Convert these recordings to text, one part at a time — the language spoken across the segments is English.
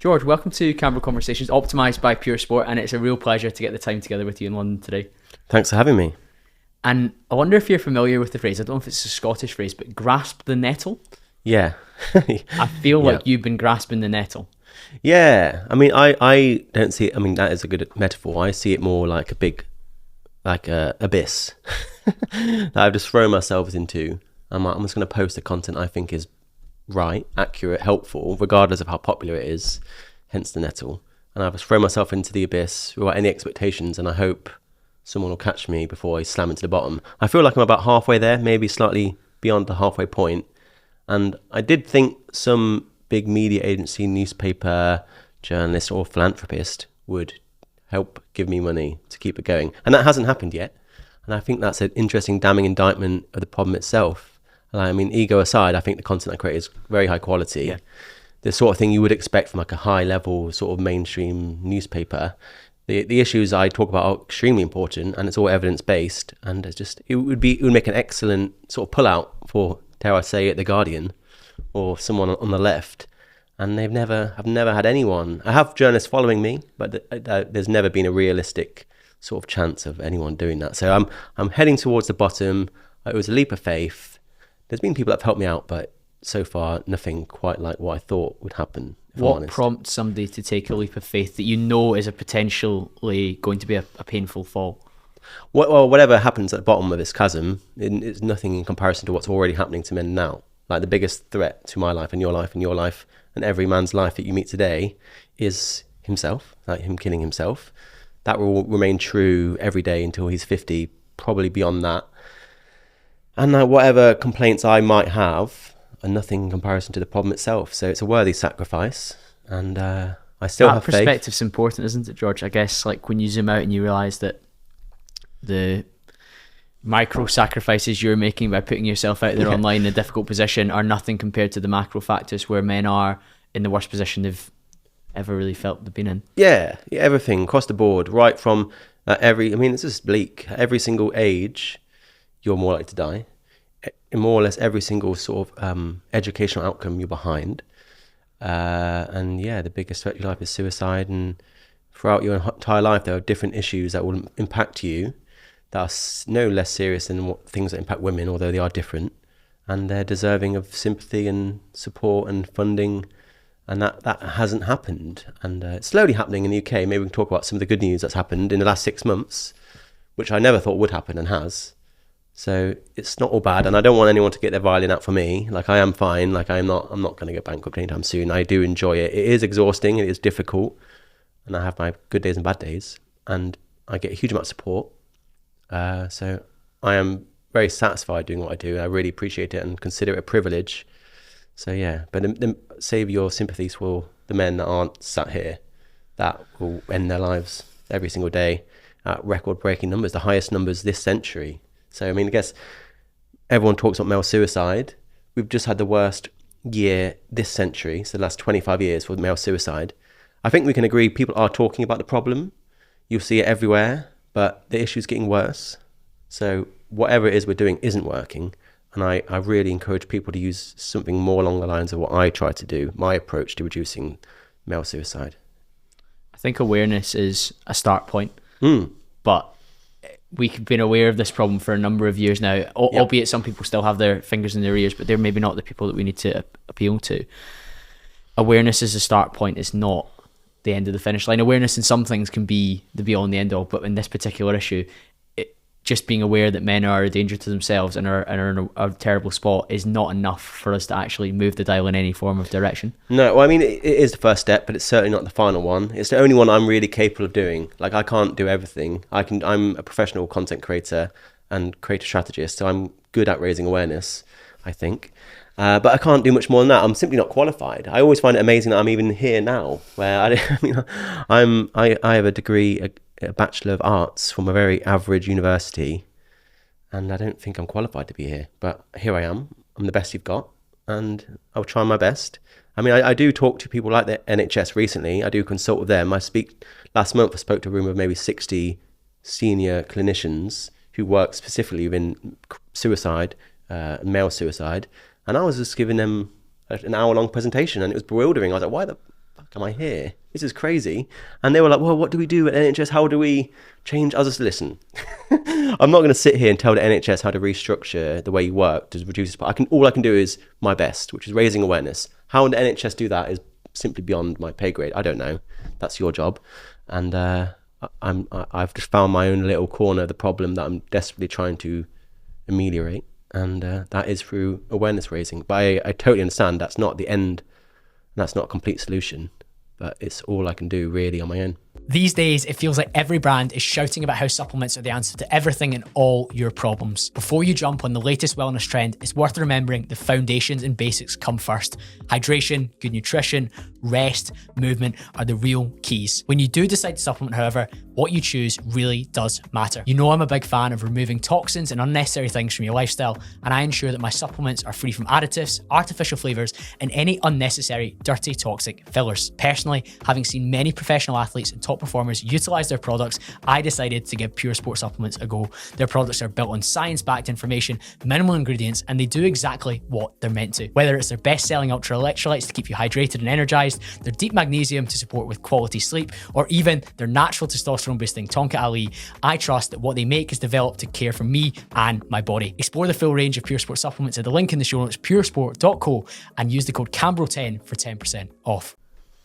George, welcome to Camera Conversations, optimised by Pure Sport, and it's a real pleasure to get the time together with you in London today. Thanks for having me. And I wonder if you're familiar with the phrase, I don't know if it's a Scottish phrase, but grasp the nettle? Yeah. I feel like you've been grasping the nettle. Yeah. I mean, I don't see it, I mean, that is a good metaphor. I see it more like a big, like a abyss that I've just thrown myself into. I'm just going to post the content I think is right, accurate, helpful, regardless of how popular it is, hence the nettle. And I've just thrown myself into the abyss without any expectations, and I hope someone will catch me before I slam into the bottom. I feel like I'm about halfway there, maybe slightly beyond the halfway point. And I did think some big media agency, newspaper, journalist or philanthropist would help give me money to keep it going. And that hasn't happened yet. And I think that's an interesting damning indictment of the problem itself. I mean, ego aside, I think the content I create is very high quality. Yeah. The sort of thing you would expect from like a high level sort of mainstream newspaper. The issues I talk about are extremely important, and it's all evidence based. And it's just it would make an excellent sort of pull out for, dare I say it, The Guardian or someone on the left. And I've never had anyone. I have journalists following me, but there's never been a realistic sort of chance of anyone doing that. So I'm heading towards the bottom. It was a leap of faith. There's been people that have helped me out, but so far nothing quite like what I thought would happen. What prompts somebody to take a leap of faith that you know is a potentially going to be a painful fall? Well, whatever happens at the bottom of this chasm, it's nothing in comparison to what's already happening to men now. Like the biggest threat to my life and your life and your life and every man's life that you meet today is himself, like him killing himself. That will remain true every day until he's 50, probably beyond that. And whatever complaints I might have are nothing in comparison to the problem itself. So it's a worthy sacrifice. And I still have faith. That perspective's important, isn't it, George? I guess like when you zoom out and you realise that the micro sacrifices you're making by putting yourself out there online in a difficult position are nothing compared to the macro factors where men are in the worst position they've ever really felt they've been in. Yeah, everything across the board, right from it's just bleak. At every single age, you're more likely to die. In more or less every single sort of educational outcome, you're behind. And yeah, the biggest threat to your life is suicide. And throughout your entire life, there are different issues that will impact you that are no less serious than things that impact women, although they are different. And they're deserving of sympathy and support and funding. And that hasn't happened. And it's slowly happening in the UK. Maybe we can talk about some of the good news that's happened in the last 6 months, which I never thought would happen and has. So it's not all bad, and I don't want anyone to get their violin out for me. Like I am fine. Like I'm not going to get bankrupt anytime soon. I do enjoy it. It is exhausting. It is difficult, and I have my good days and bad days, and I get a huge amount of support. So I am very satisfied doing what I do. I really appreciate it and consider it a privilege. So yeah, but save your sympathies for the men that aren't sat here, that will end their lives every single day at record-breaking numbers, the highest numbers this century. So, I mean, I guess everyone talks about male suicide. We've just had the worst year this century, so the last 25 years for male suicide. I think we can agree people are talking about the problem. You'll see it everywhere, but the issue's getting worse. So whatever it is we're doing isn't working. And I really encourage people to use something more along the lines of what I try to do, my approach to reducing male suicide. I think awareness is a start point, but we've been aware of this problem for a number of years now, albeit some people still have their fingers in their ears, but they're maybe not the people that we need to appeal to. Awareness is a start point. It's not the end of the finish line. Awareness in some things can be the be all and the end all, but in this particular issue, just being aware that men are a danger to themselves and are in a terrible spot is not enough for us to actually move the dial in any form of direction. No, well, I mean, it is the first step, but it's certainly not the final one. It's the only one I'm really capable of doing. Like, I can't do everything. I'm a professional content creator and creative strategist, so I'm good at raising awareness, I think. But I can't do much more than that. I'm simply not qualified. I always find it amazing that I'm even here now, where I have a degree, a Bachelor of Arts from a very average university, and I don't think I'm qualified to be here. But here I am. I'm the best you've got, and I'll try my best. I mean, I do talk to people like the NHS recently. I do consult with them. Last month I spoke to a room of maybe 60 senior clinicians who work specifically within suicide, male suicide, and I was just giving them an hour-long presentation, and it was bewildering. I was like, why the fuck am I here? This is crazy. And they were like, well, what do we do at NHS? How do we change? I was just, listen, I'm not going to sit here and tell the NHS how to restructure the way you work to reduce this. But all I can do is my best, which is raising awareness. How the NHS do that is simply beyond my pay grade. I don't know. That's your job. And I've just found my own little corner of the problem that I'm desperately trying to ameliorate. And that is through awareness raising. But I totally understand that's not the end. That's not a complete solution. But it's all I can do really on my own. These days, it feels like every brand is shouting about how supplements are the answer to everything and all your problems. Before you jump on the latest wellness trend, it's worth remembering the foundations and basics come first. Hydration, good nutrition, rest, movement are the real keys. When you do decide to supplement, however, what you choose really does matter. You know I'm a big fan of removing toxins and unnecessary things from your lifestyle, and I ensure that my supplements are free from additives, artificial flavors, and any unnecessary, dirty, toxic fillers. Personally, having seen many professional athletes and top performers utilize their products, I decided to give Pure Sport supplements a go. Their products are built on science-backed information, minimal ingredients, and they do exactly what they're meant to. Whether it's their best-selling ultra electrolytes to keep you hydrated and energized, their deep magnesium to support with quality sleep, or even their natural testosterone boosting Tonka Ali, I trust that what they make is developed to care for me and my body. Explore the full range of Pure Sport supplements at the link in the show notes, puresport.co, and use the code CAMBRO10 for 10% off.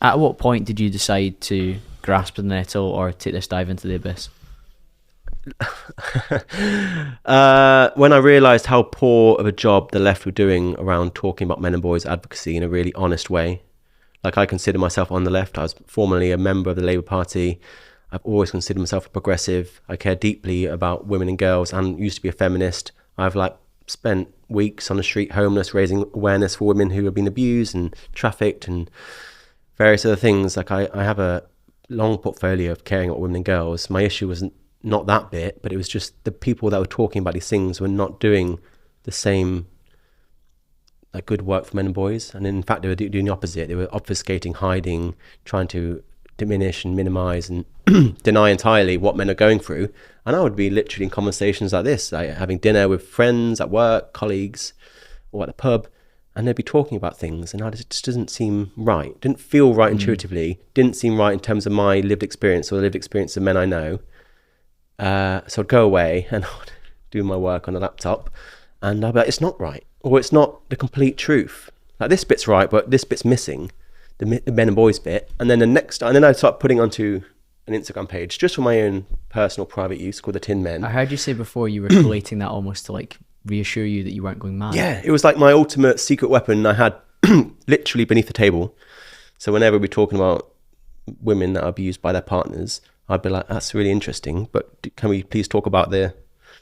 At what point did you decide to grasp the nettle or take this dive into the abyss? When I realised how poor of a job the left were doing around talking about men and boys advocacy in a really honest way. Like, I consider myself on the left. I was formerly a member of the Labour Party. I've always considered myself a progressive. I care deeply about women and girls and used to be a feminist. I've spent weeks on the street homeless, raising awareness for women who have been abused and trafficked and various other things. I have a long portfolio of caring about women and girls. My issue was not that bit, but it was just the people that were talking about these things were not doing the same good work for men and boys. And in fact, they were doing the opposite. They were obfuscating, hiding, trying to diminish and minimize and deny entirely what men are going through. And I would be literally in conversations like this, like having dinner with friends at work, colleagues, or at the pub, and they'd be talking about things, and it just doesn't seem right. Didn't feel right intuitively. Didn't seem right in terms of my lived experience or the lived experience of men I know. So I'd go away and I'd do my work on a laptop, and I'd be like, it's not right, or it's not the complete truth. Like, this bit's right, but this bit's missing, the men and boys bit. And then I'd start putting onto an Instagram page just for my own personal private use called TheTinMen. I heard you say before you were collating that almost to reassure you that you weren't going mad. Yeah, it was like my ultimate secret weapon I had literally beneath the table. So whenever we're talking about women that are abused by their partners, I'd be like, that's really interesting, but can we please talk about the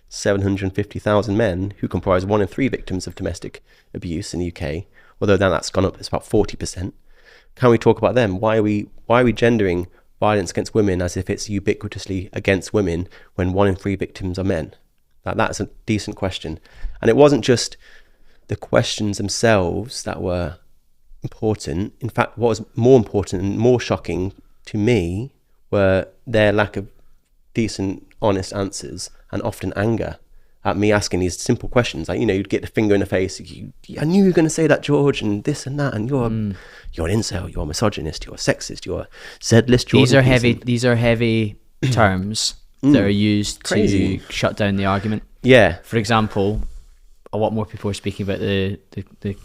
750,000 men who comprise 1 in 3 victims of domestic abuse in the UK, although now that's gone up, it's about 40%. Can we talk about them? Why are we gendering violence against women as if it's ubiquitously against women when 1 in 3 victims are men? That's a decent question. And it wasn't just the questions themselves that were important. In fact, what was more important and more shocking to me were their lack of decent, honest answers, and often anger at me asking these simple questions. Like, you'd get the finger in the face. I knew you were going to say that, George, and this and that, and you're an incel, you're a misogynist, you're a sexist, you're a Z-list. These are heavy terms that are used to shut down the argument. Yeah. For example, a lot more people are speaking about the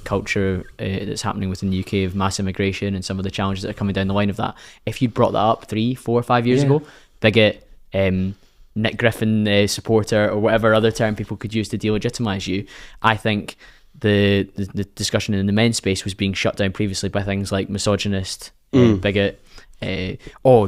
culture that's happening within the UK of mass immigration and some of the challenges that are coming down the line of that. If you'd brought that up 3, 4, 5 years ago, bigot, Nick Griffin supporter, or whatever other term people could use to delegitimize you, I think the discussion in the men's space was being shut down previously by things like misogynist, bigot. Do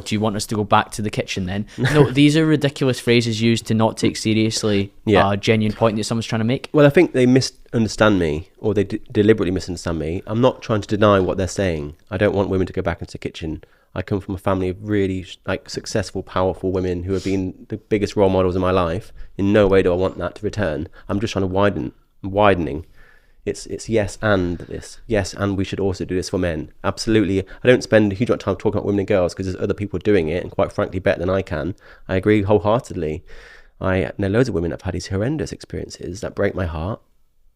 you want us to go back to the kitchen then? No, these are ridiculous phrases used to not take seriously a genuine point that someone's trying to make. Well, I think they misunderstand me, or they deliberately misunderstand me. I'm not trying to deny what they're saying. I don't want women to go back into the kitchen. I come from a family of really successful, powerful women who have been the biggest role models in my life. In no way do I want that to return. I'm just trying to widening. It's yes and this. Yes, and we should also do this for men. Absolutely. I don't spend a huge amount of time talking about women and girls because there's other people doing it, and quite frankly better than I can. I agree wholeheartedly. I know loads of women that have had these horrendous experiences that break my heart,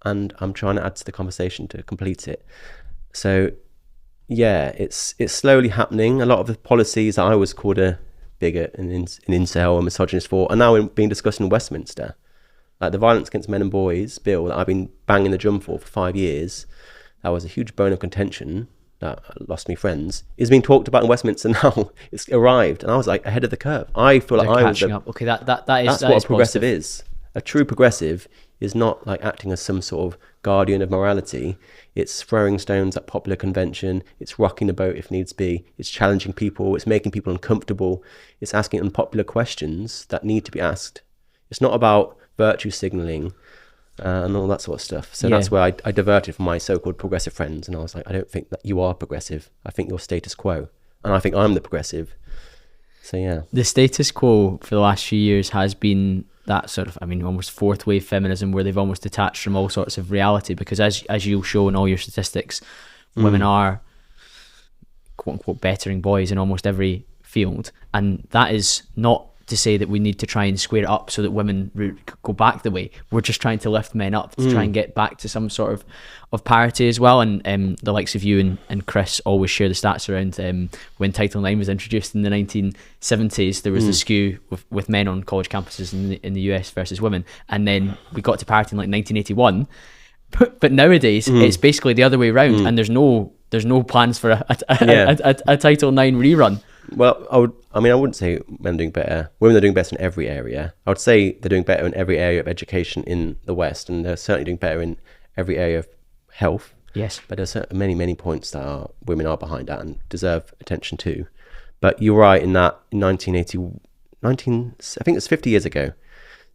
and I'm trying to add to the conversation to complete it. So yeah, it's slowly happening. A lot of the policies that I was called a bigot and an incel and misogynist for are now being discussed in Westminster. Like the Violence Against Men and Boys bill that I've been banging the drum for 5 years, that was a huge bone of contention that lost me friends, is being talked about in Westminster now. It's arrived, and I was like ahead of the curve. I feel like I was catching up. Okay, that's what a progressive is. A true progressive is not like acting as some sort of guardian of morality. It's throwing stones at popular convention. It's rocking the boat if needs be. It's challenging people. It's making people uncomfortable. It's asking unpopular questions that need to be asked. It's not about virtue signaling and all that sort of stuff. So that's where I diverted from my so-called progressive friends, and I was like, I don't think that you are progressive. I think you're status quo, and I think I'm the progressive. So yeah, the status quo for the last few years has been that sort of, I mean, almost fourth wave feminism, where they've almost detached from all sorts of reality, because as you'll show in all your statistics, women are quote unquote bettering boys in almost every field, and that is not to say that we need to try and square it up so that women go back the way. We're just trying to lift men up to try and get back to some sort of parity as well. And the likes of you and Chris always share the stats around when Title IX was introduced in the 1970s. There was the skew with men on college campuses in the US versus women, and then we got to parity in like 1981. But nowadays it's basically the other way around, and there's no plans for a Title IX rerun. Well, I wouldn't say men are doing better. Women are doing better in every area. I would say they're doing better in every area of education in the West, and they're certainly doing better in every area of health. Yes. But there's many points that women are behind that and deserve attention too. But you're right in that in 1980, I think it's 50 years ago,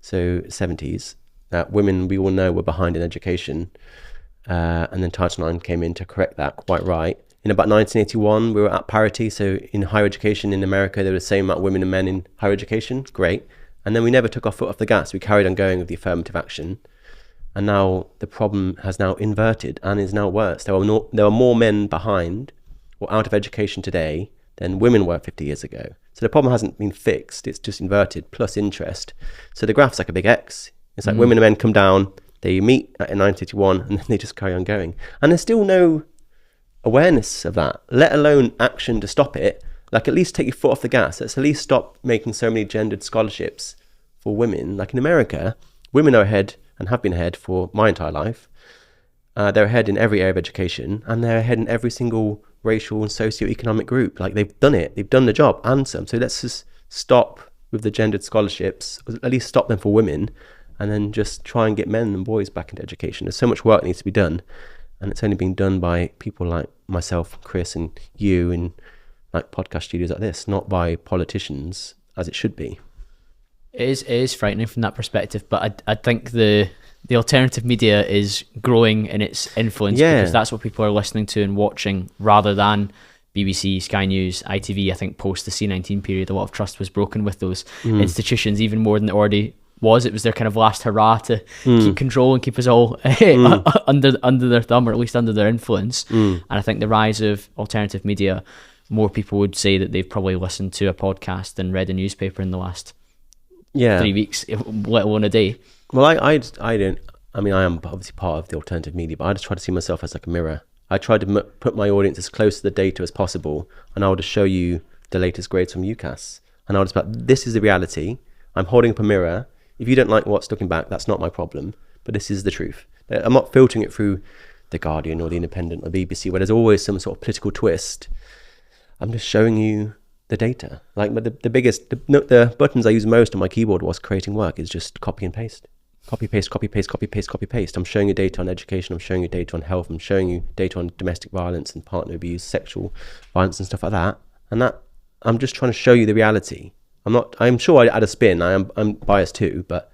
so 70s, that women, we all know, were behind in education. And then Title IX came in to correct that, quite right. In about 1981, we were at parity. So in higher education in America, there was the same amount of women and men in higher education. Great. And then we never took our foot off the gas. We carried on going with the affirmative action. And now the problem has now inverted and is now worse. There are more men behind or out of education today than women were 50 years ago. So the problem hasn't been fixed. It's just inverted plus interest. So the graph's like a big X. It's like women and men come down, they meet in 1981, and then they just carry on going. And there's still no awareness of that, let alone action to stop it. Like, at least take your foot off the gas. Let's at least stop making so many gendered scholarships for women. Like in America, women are ahead and have been ahead for my entire life. They're ahead in every area of education, and they're ahead in every single racial and socioeconomic group. Like, they've done it, they've done the job and some. So let's just stop with the gendered scholarships, or at least stop them for women, and then just try and get men and boys back into education. There's so much work that needs to be done. And it's only been done by people like myself, Chris, and you, in like podcast studios like this, not by politicians, as it should be. It is frightening from that perspective, but I think the alternative media is growing in its influence, because that's what people are listening to and watching, rather than BBC, Sky News, ITV. I think post the C19 period, a lot of trust was broken with those institutions, even more than it already was. It was their kind of last hurrah to keep control and keep us all under their thumb, or at least under their influence. And I think the rise of alternative media, more people would say that they've probably listened to a podcast and read a newspaper in the last 3 weeks, let alone a day. Well, I don't. I mean, I am obviously part of the alternative media, but I just try to see myself as like a mirror. I try to put my audience as close to the data as possible, and I'll just show you the latest grades from UCAS, and I'll just be like, this is the reality. I'm holding up a mirror. If you don't like what's looking back, that's not my problem, but this is the truth. I'm not filtering it through The Guardian or The Independent or BBC, where there's always some sort of political twist. I'm just showing you the data. Like, but the buttons I use most on my keyboard whilst creating work is just copy and paste. Copy, paste, copy, paste, copy, paste, copy, paste. I'm showing you data on education. I'm showing you data on health. I'm showing you data on domestic violence and partner abuse, sexual violence and stuff like that. And that, I'm just trying to show you the reality. I'm sure I add a spin. I'm biased too, but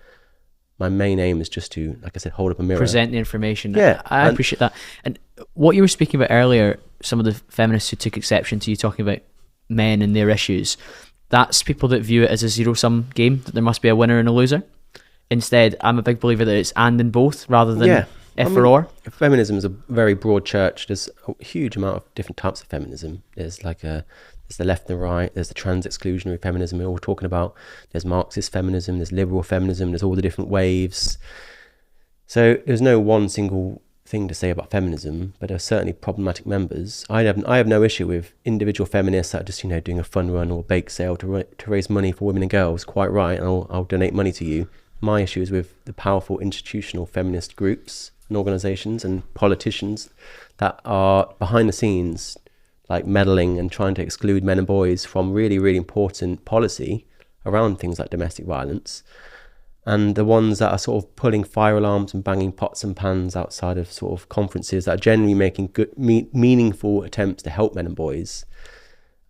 my main aim is just to, like I said, hold up a mirror. Present the information. Yeah. I appreciate that. And what you were speaking about earlier, some of the feminists who took exception to you talking about men and their issues, that's people that view it as a zero-sum game, that there must be a winner and a loser. Instead, I'm a big believer that it's and both, rather than or. Feminism is a very broad church. There's a huge amount of different types of feminism. There's the left and the right, there's the trans-exclusionary feminism we're all talking about, there's Marxist feminism, there's liberal feminism, there's all the different waves. So there's no one single thing to say about feminism, but there are certainly problematic members. I have no issue with individual feminists that are just, doing a fun run or bake sale to raise money for women and girls. Quite right, and I'll donate money to you. My issue is with the powerful institutional feminist groups and organisations and politicians that are behind the scenes, like meddling and trying to exclude men and boys from really, really important policy around things like domestic violence. And the ones that are sort of pulling fire alarms and banging pots and pans outside of sort of conferences that are generally making good, meaningful attempts to help men and boys.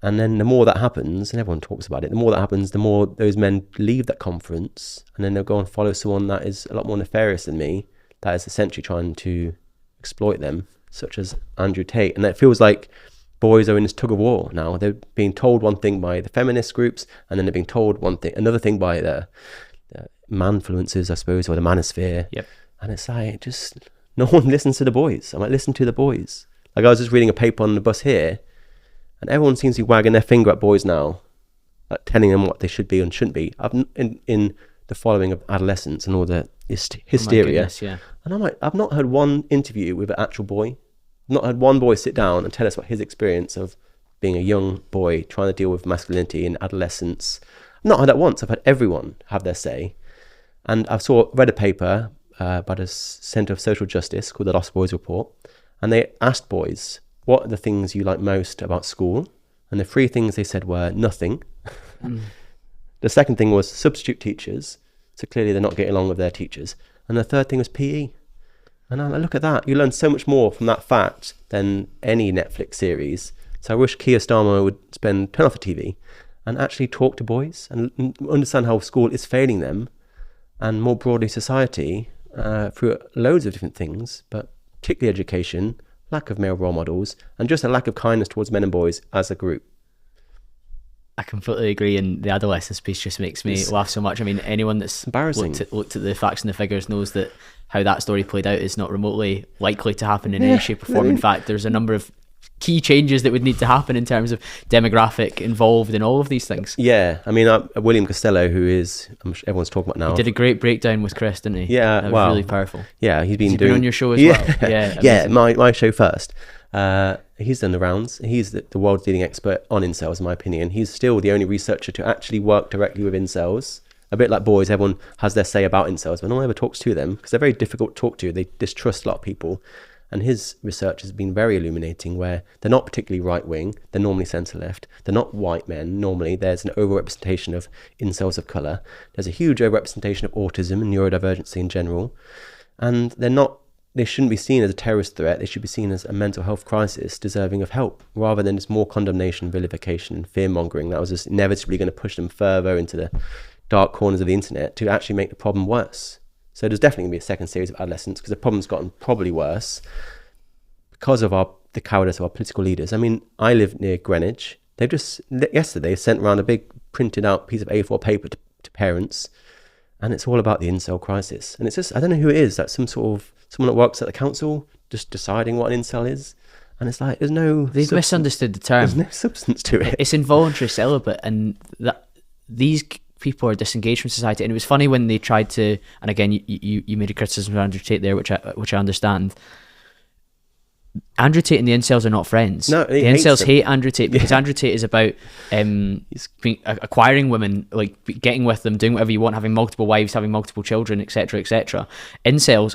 And then the more that happens, and everyone talks about it, the more that happens, the more those men leave that conference, and then they'll go and follow someone that is a lot more nefarious than me, that is essentially trying to exploit them, such as Andrew Tate. And it feels like boys are in this tug of war now. They're being told one thing by the feminist groups, and then they're being told another thing by the manfluencers, I suppose, or the manosphere. Yep. And it's like, just no one listens to the boys. I'm like, listen to the boys. Like, I was just reading a paper on the bus here, and everyone seems to be wagging their finger at boys now, like telling them what they should be and shouldn't be. In the following of adolescence and all the hysteria. Oh my goodness, yeah. And I'm like, I've not heard one interview with an actual boy. I've not had one boy sit down and tell us about his experience of being a young boy trying to deal with masculinity in adolescence. I've not had that once. I've had everyone have their say. And I've read a paper by the Centre of Social Justice called the Lost Boys Report. And they asked boys, what are the things you like most about school? And the 3 things they said were nothing. The second thing was substitute teachers. So clearly they're not getting along with their teachers. And the third thing was PE. And I'm like, look at that. You learn so much more from that fact than any Netflix series. So I wish Keir Starmer would turn off the TV and actually talk to boys and understand how school is failing them, and more broadly society, through loads of different things, but particularly education, lack of male role models, and just a lack of kindness towards men and boys as a group. I completely agree, and the adolescence piece just makes me laugh so much. I mean, anyone that's embarrassing. Looked at the facts and the figures knows that how that story played out is not remotely likely to happen in any shape or form. In fact, there's a number of key changes that would need to happen in terms of demographic involved in all of these things. Yeah, I mean, William Costello, who is, everyone's talking about now. He did a great breakdown with Chris, didn't he? Yeah, that was really powerful. Yeah, he's been on your show as well. Yeah, my show first. He's done the rounds. He's the world's leading expert on incels, in my opinion. He's still the only researcher to actually work directly with incels. A bit like boys, everyone has their say about incels, but no one ever talks to them because they're very difficult to talk to. They distrust a lot of people. And his research has been very illuminating, where they're not particularly right-wing, they're normally centre-left, they're not white men, normally there's an overrepresentation of incels of colour, there's a huge overrepresentation of autism and neurodivergency in general, and they shouldn't be seen as a terrorist threat, they should be seen as a mental health crisis deserving of help, rather than just more condemnation, vilification and fear-mongering that was just inevitably going to push them further into the dark corners of the internet to actually make the problem worse. So there's definitely going to be a second series of adolescence, because the problem's gotten probably worse because of the cowardice of our political leaders. I mean, I live near Greenwich. They've just yesterday sent around a big printed out piece of A4 paper to parents, and it's all about the incel crisis. And it's just, I don't know who it is, that's someone that works at the council just deciding what an incel is. And it's like, they've misunderstood the term. There's no substance to it. It's involuntary celibate, and that these people are disengaged from society. And it was funny when they tried to, and again, you made a criticism of Andrew Tate there, which I understand. Andrew Tate and the incels are not friends. No, the incels hate Andrew Tate because Andrew Tate is about acquiring women, like getting with them, doing whatever you want, having multiple wives, having multiple children, etc., etc. Incels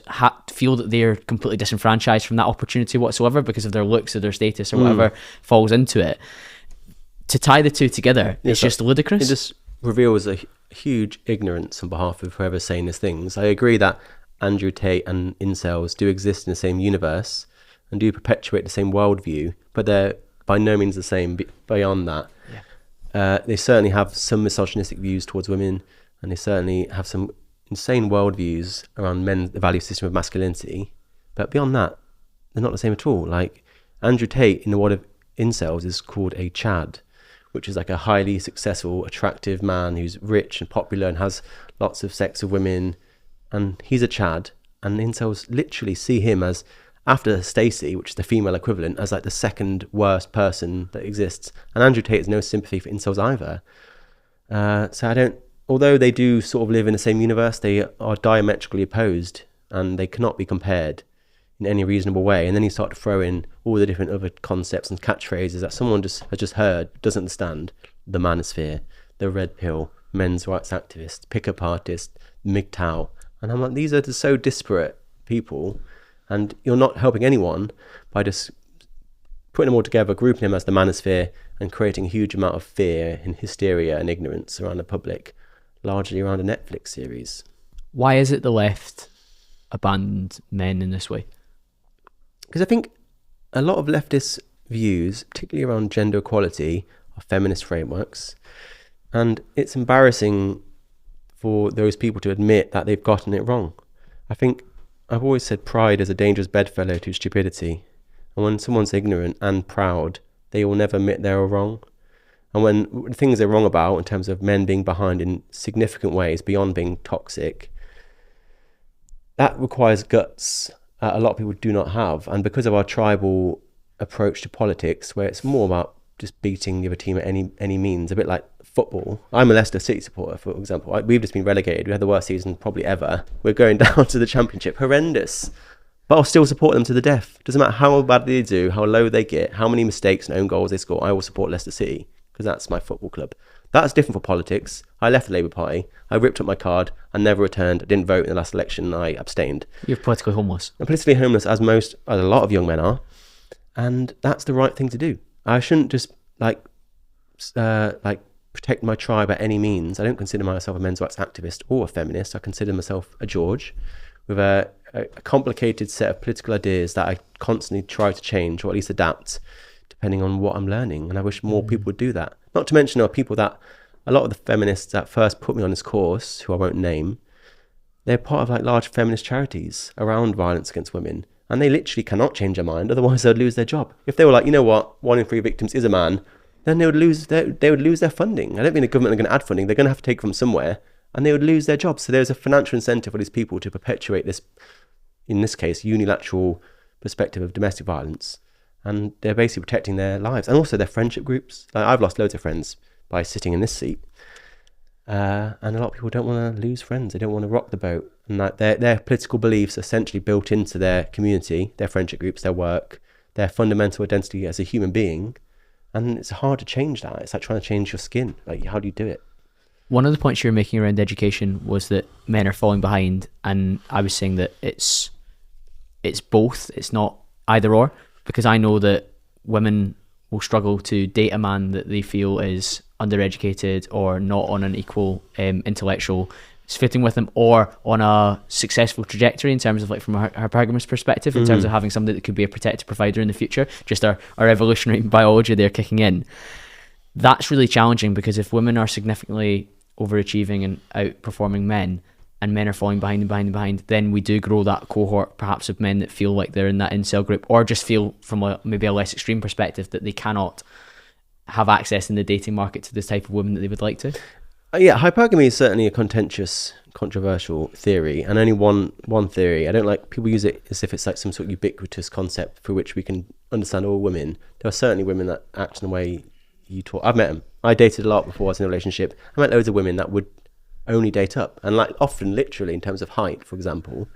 feel that they're completely disenfranchised from that opportunity whatsoever because of their looks or their status or whatever falls into it. To tie the two together, it's just ludicrous. It just reveals a huge ignorance on behalf of whoever's saying these things. I agree that Andrew Tate and incels do exist in the same universe and do perpetuate the same worldview, but they're by no means the same beyond that. They certainly have some misogynistic views towards women, and they certainly have some insane worldviews around the value system of masculinity, but beyond that, they're not the same at all. Like, Andrew Tate, in the world of incels, is called a Chad, which is like a highly successful, attractive man who's rich and popular and has lots of sex with women, and he's a Chad, and incels literally see him as, after Stacey, which is the female equivalent, as like the second worst person that exists. And Andrew Tate has no sympathy for incels either. Although they do sort of live in the same universe, they are diametrically opposed and they cannot be compared in any reasonable way. And then you start to throw in all the different other concepts and catchphrases that someone has just heard, doesn't understand. The manosphere, the red pill, men's rights activist, pickup artist, MGTOW. And I'm like, these are just so disparate people, and you're not helping anyone by just putting them all together, grouping them as the manosphere, and creating a huge amount of fear and hysteria and ignorance around the public, largely around a Netflix series. Why is it the left abandoned men in this way? Because I think a lot of leftist views, particularly around gender equality, are feminist frameworks. And it's embarrassing for those people to admit that they've gotten it wrong. I think I've always said pride is a dangerous bedfellow to stupidity. And when someone's ignorant and proud, they will never admit they're wrong. And when things they're wrong about, in terms of men being behind in significant ways beyond being toxic, that requires guts a lot of people do not have. And because of our tribal approach to politics, where it's more about just beating the other team at any means, a bit like football. I'm a Leicester City supporter, for example. We've just been relegated. We had the worst season probably ever. We're going down to the Championship. Horrendous. But I'll still support them to the death. Doesn't matter how bad they do, how low they get, how many mistakes and own goals they score. I will support Leicester City because that's my football club. That's different for politics. I left the Labour Party. I ripped up my card. I never returned. I didn't vote in the last election. I abstained. You're politically homeless. I'm politically homeless, as a lot of young men are. And that's the right thing to do. I shouldn't just like protect my tribe at any means. I don't consider myself a men's rights activist or a feminist. I consider myself a George with a complicated set of political ideas that I constantly try to change, or at least adapt, depending on what I'm learning. And I wish more people would do that. Not to mention there are people that, a lot of the feminists that first put me on this course, who I won't name, they're part of like large feminist charities around violence against women. And they literally cannot change their mind, otherwise they'd lose their job. If they were like, you know what, 1 in 3 victims is a man, then they would lose their funding. I don't think the government are going to add funding. They're going to have to take from somewhere, and they would lose their jobs. So there's a financial incentive for these people to perpetuate this, in this case, unilateral perspective of domestic violence. And they're basically protecting their lives and also their friendship groups. Like, I've lost loads of friends by sitting in this seat. And a lot of people don't want to lose friends. They don't want to rock the boat. And that their political beliefs are essentially built into their community, their friendship groups, their work, their fundamental identity as a human being. And it's hard to change that. It's like trying to change your skin. Like, how do you do it? One of the points you were making around education was that men are falling behind. And I was saying that it's both. It's not either or. Because I know that women will struggle to date a man that they feel is undereducated or not on an equal intellectual footing with them, or on a successful trajectory in terms of, like, from a hypergamous perspective, in terms of having somebody that could be a protected provider in the future. Just our evolutionary biology there kicking in. That's really challenging, because if women are significantly overachieving and outperforming men, and men are falling behind, then we do grow that cohort perhaps of men that feel like they're in that incel group, or just feel from maybe a less extreme perspective that they cannot have access in the dating market to this type of women that they would like to. Yeah, hypergamy is certainly a contentious, controversial theory, and only one theory. I don't like people use it as if it's like some sort of ubiquitous concept for which we can understand all women. There are certainly women that act in the way you talk. I've met them. I dated a lot before I was in a relationship. I met loads of women that would only date up, and like often literally in terms of height, for example,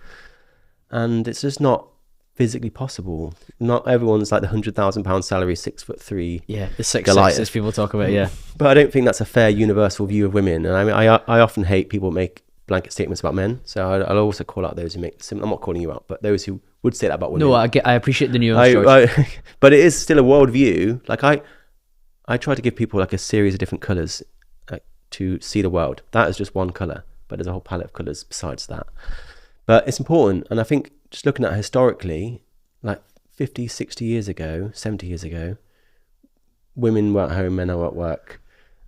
and it's just not physically possible. Not everyone's like the £100,000 salary, 6'3". Yeah, the 6'6" as people talk about. Yeah, but I don't think that's a fair universal view of women. And I mean, I often hate people make blanket statements about men. So I'll also call out those who make similar. I'm not calling you out, but those who would say that about women. No, I appreciate the nuance, George. But it is still a worldview. Like I try to give people like a series of different colours to see the world. That is just one colour, but there's a whole palette of colours besides that. But it's important, and I think just looking at historically, like 50, 60 years ago, 70 years ago, women were at home, men are at work.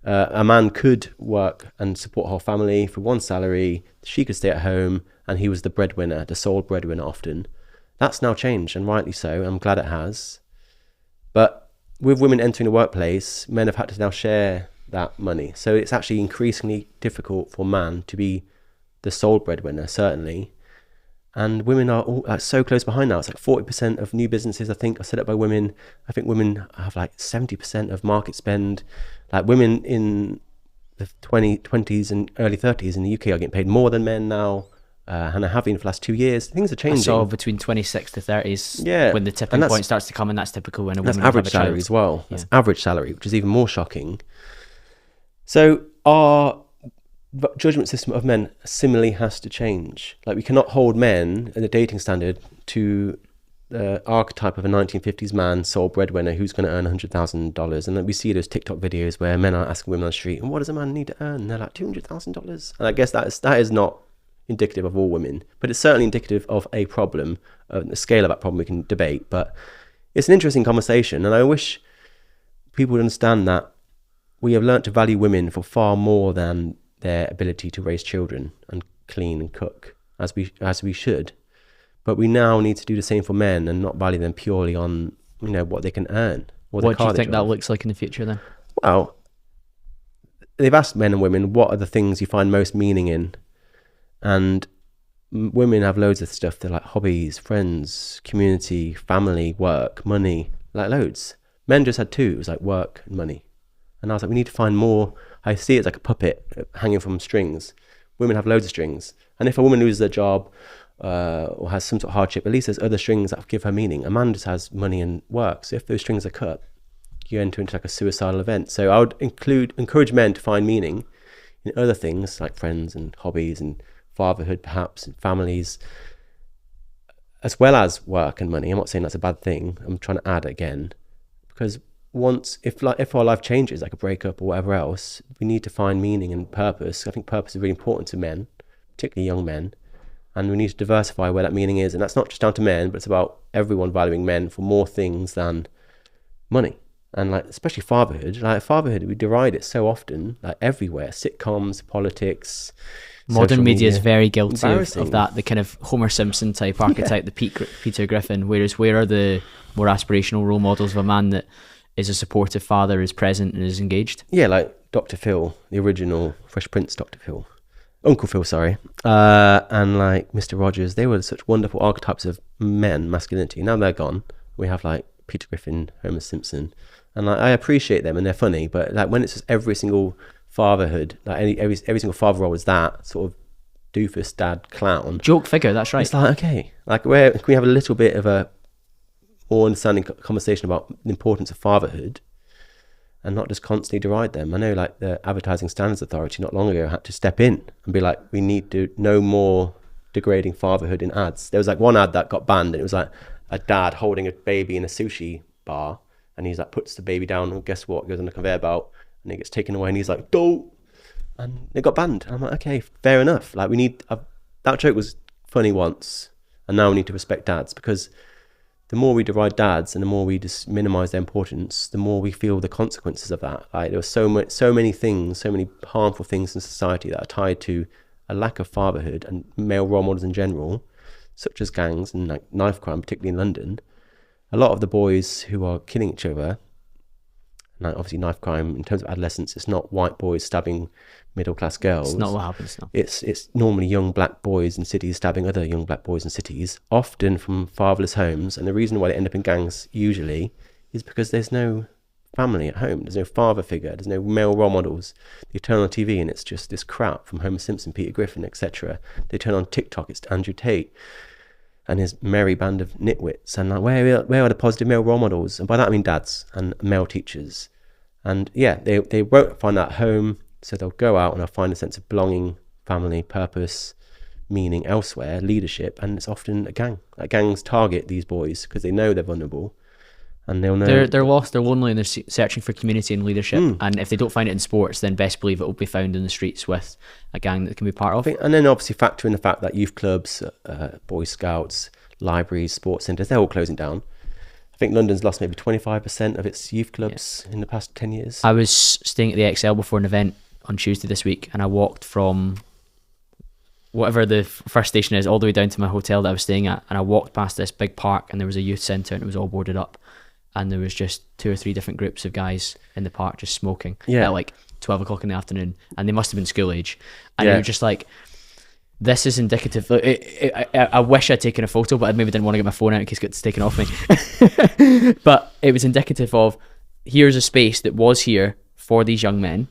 A man could work and support a whole family for one salary. She could stay at home, and he was the breadwinner, the sole breadwinner often. That's now changed, and rightly so. I'm glad it has. But with women entering the workplace, men have had to now share that money. So it's actually increasingly difficult for man to be the sole breadwinner, certainly. And women are all like so close behind now. It's like 40% of new businesses, I think, are set up by women. I think women have like 70% of market spend. Like women in the 20s and early 30s in the UK are getting paid more than men now. and I have been for the last 2 years. Things are changing. So between 26 to 30s, Yeah, when the tipping point starts to come, and that's typical when a woman that's average have a child. salary as well. That's average salary, which is even more shocking. So our judgment system of men similarly has to change. Like, we cannot hold men in the dating standard to the archetype of a 1950s man, sole breadwinner, who's going to earn $100,000. And then we see those TikTok videos where men are asking women on the street, and what does a man need to earn? And they're like, $200,000. And I guess that is not indicative of all women, but it's certainly indicative of a problem. The scale of that problem we can debate, but it's an interesting conversation. And I wish people would understand that we have learnt to value women for far more than their ability to raise children and clean and cook, as we should. But we now need to do the same for men and not value them purely on, what they can earn. What do you think that looks like in the future then? Well, they've asked men and women, what are the things you find most meaning in? And women have loads of stuff. They're like hobbies, friends, community, family, work, money, like loads. Men just had two. It was like work and money. And I was like, we need to find more. I see it's like a puppet hanging from strings. Women have loads of strings. And if a woman loses their job or has some sort of hardship, at least there's other strings that give her meaning. A man just has money and work. So if those strings are cut, you enter into like a suicidal event. So I would encourage men to find meaning in other things like friends and hobbies and fatherhood, perhaps, and families, as well as work and money. I'm not saying that's a bad thing. I'm trying to add again, because if our life changes, like a breakup or whatever else, we need to find meaning and purpose. I think purpose is really important to men, particularly young men, and we need to diversify where that meaning is. And that's not just down to men, but it's about everyone valuing men for more things than money. And like, especially fatherhood, we deride it so often, like everywhere, sitcoms, politics. Modern media is very guilty of that, the kind of Homer Simpson type archetype, the Peter Griffin, whereas where are the more aspirational role models of a man that is a supportive father, is present and is engaged? Yeah, like Dr. Phil, the original Fresh Prince Dr. Phil. Uncle Phil, sorry. And like Mr. Rogers, they were such wonderful archetypes of men, masculinity. Now they're gone. We have like Peter Griffin, Homer Simpson. And like, I appreciate them and they're funny, but like when it's just every single fatherhood, like every single father role is that sort of doofus dad clown joke figure. That's right. It's like, okay, like where can we have a little bit of a more understanding conversation about the importance of fatherhood and not just constantly deride them? I know like the Advertising Standards Authority not long ago had to step in and be like, we need to no more degrading fatherhood in ads. There was like one ad that got banned and it was like a dad holding a baby in a sushi bar, and he's like puts the baby down and guess what, goes on the conveyor belt and it gets taken away and he's like, don't, and it got banned. And I'm like, okay, fair enough. Like we need that joke was funny once, and now we need to respect dads, because the more we deride dads and the more we just minimize their importance, the more we feel the consequences of that. Like there were so many things, so many harmful things in society that are tied to a lack of fatherhood and male role models in general, such as gangs and like knife crime, particularly in London. A lot of the boys who are killing each other, like obviously knife crime in terms of adolescence, it's not white boys stabbing middle class girls. It's not what happens now. It's normally young black boys in cities stabbing other young black boys in cities, often from fatherless homes. And the reason why they end up in gangs usually is because there's no family at home. There's no father figure. There's no male role models. They turn on TV and it's just this crap from Homer Simpson, Peter Griffin, etc. They turn on TikTok, it's Andrew Tate and his merry band of nitwits. And like, where are the positive male role models? And by that I mean dads and male teachers. And yeah, they won't find that at home, so they'll go out and they'll find a sense of belonging, family, purpose, meaning elsewhere, leadership, and it's often a gang. Like gangs target these boys because they know they're vulnerable, and they'll know they're lost, they're lonely, and they're searching for community and leadership. And if they don't find it in sports, then best believe it will be found in the streets with a gang that can be part of. And then obviously factor in the fact that youth clubs, Boy Scouts, libraries, sports centres, they're all closing down. I think London's lost maybe 25% of its youth clubs in the past 10 years. I was staying at the XL before an event on Tuesday this week, and I walked from whatever the first station is all the way down to my hotel that I was staying at, and I walked past this big park and there was a youth centre and it was all boarded up, and there was just 2 or 3 different groups of guys in the park just smoking at like 12 o'clock in the afternoon, and they must have been school age, and you're just like, this is indicative. I wish I'd taken a photo, but I maybe didn't want to get my phone out in case it gets taken off me. But it was indicative of, here's a space that was here for these young men.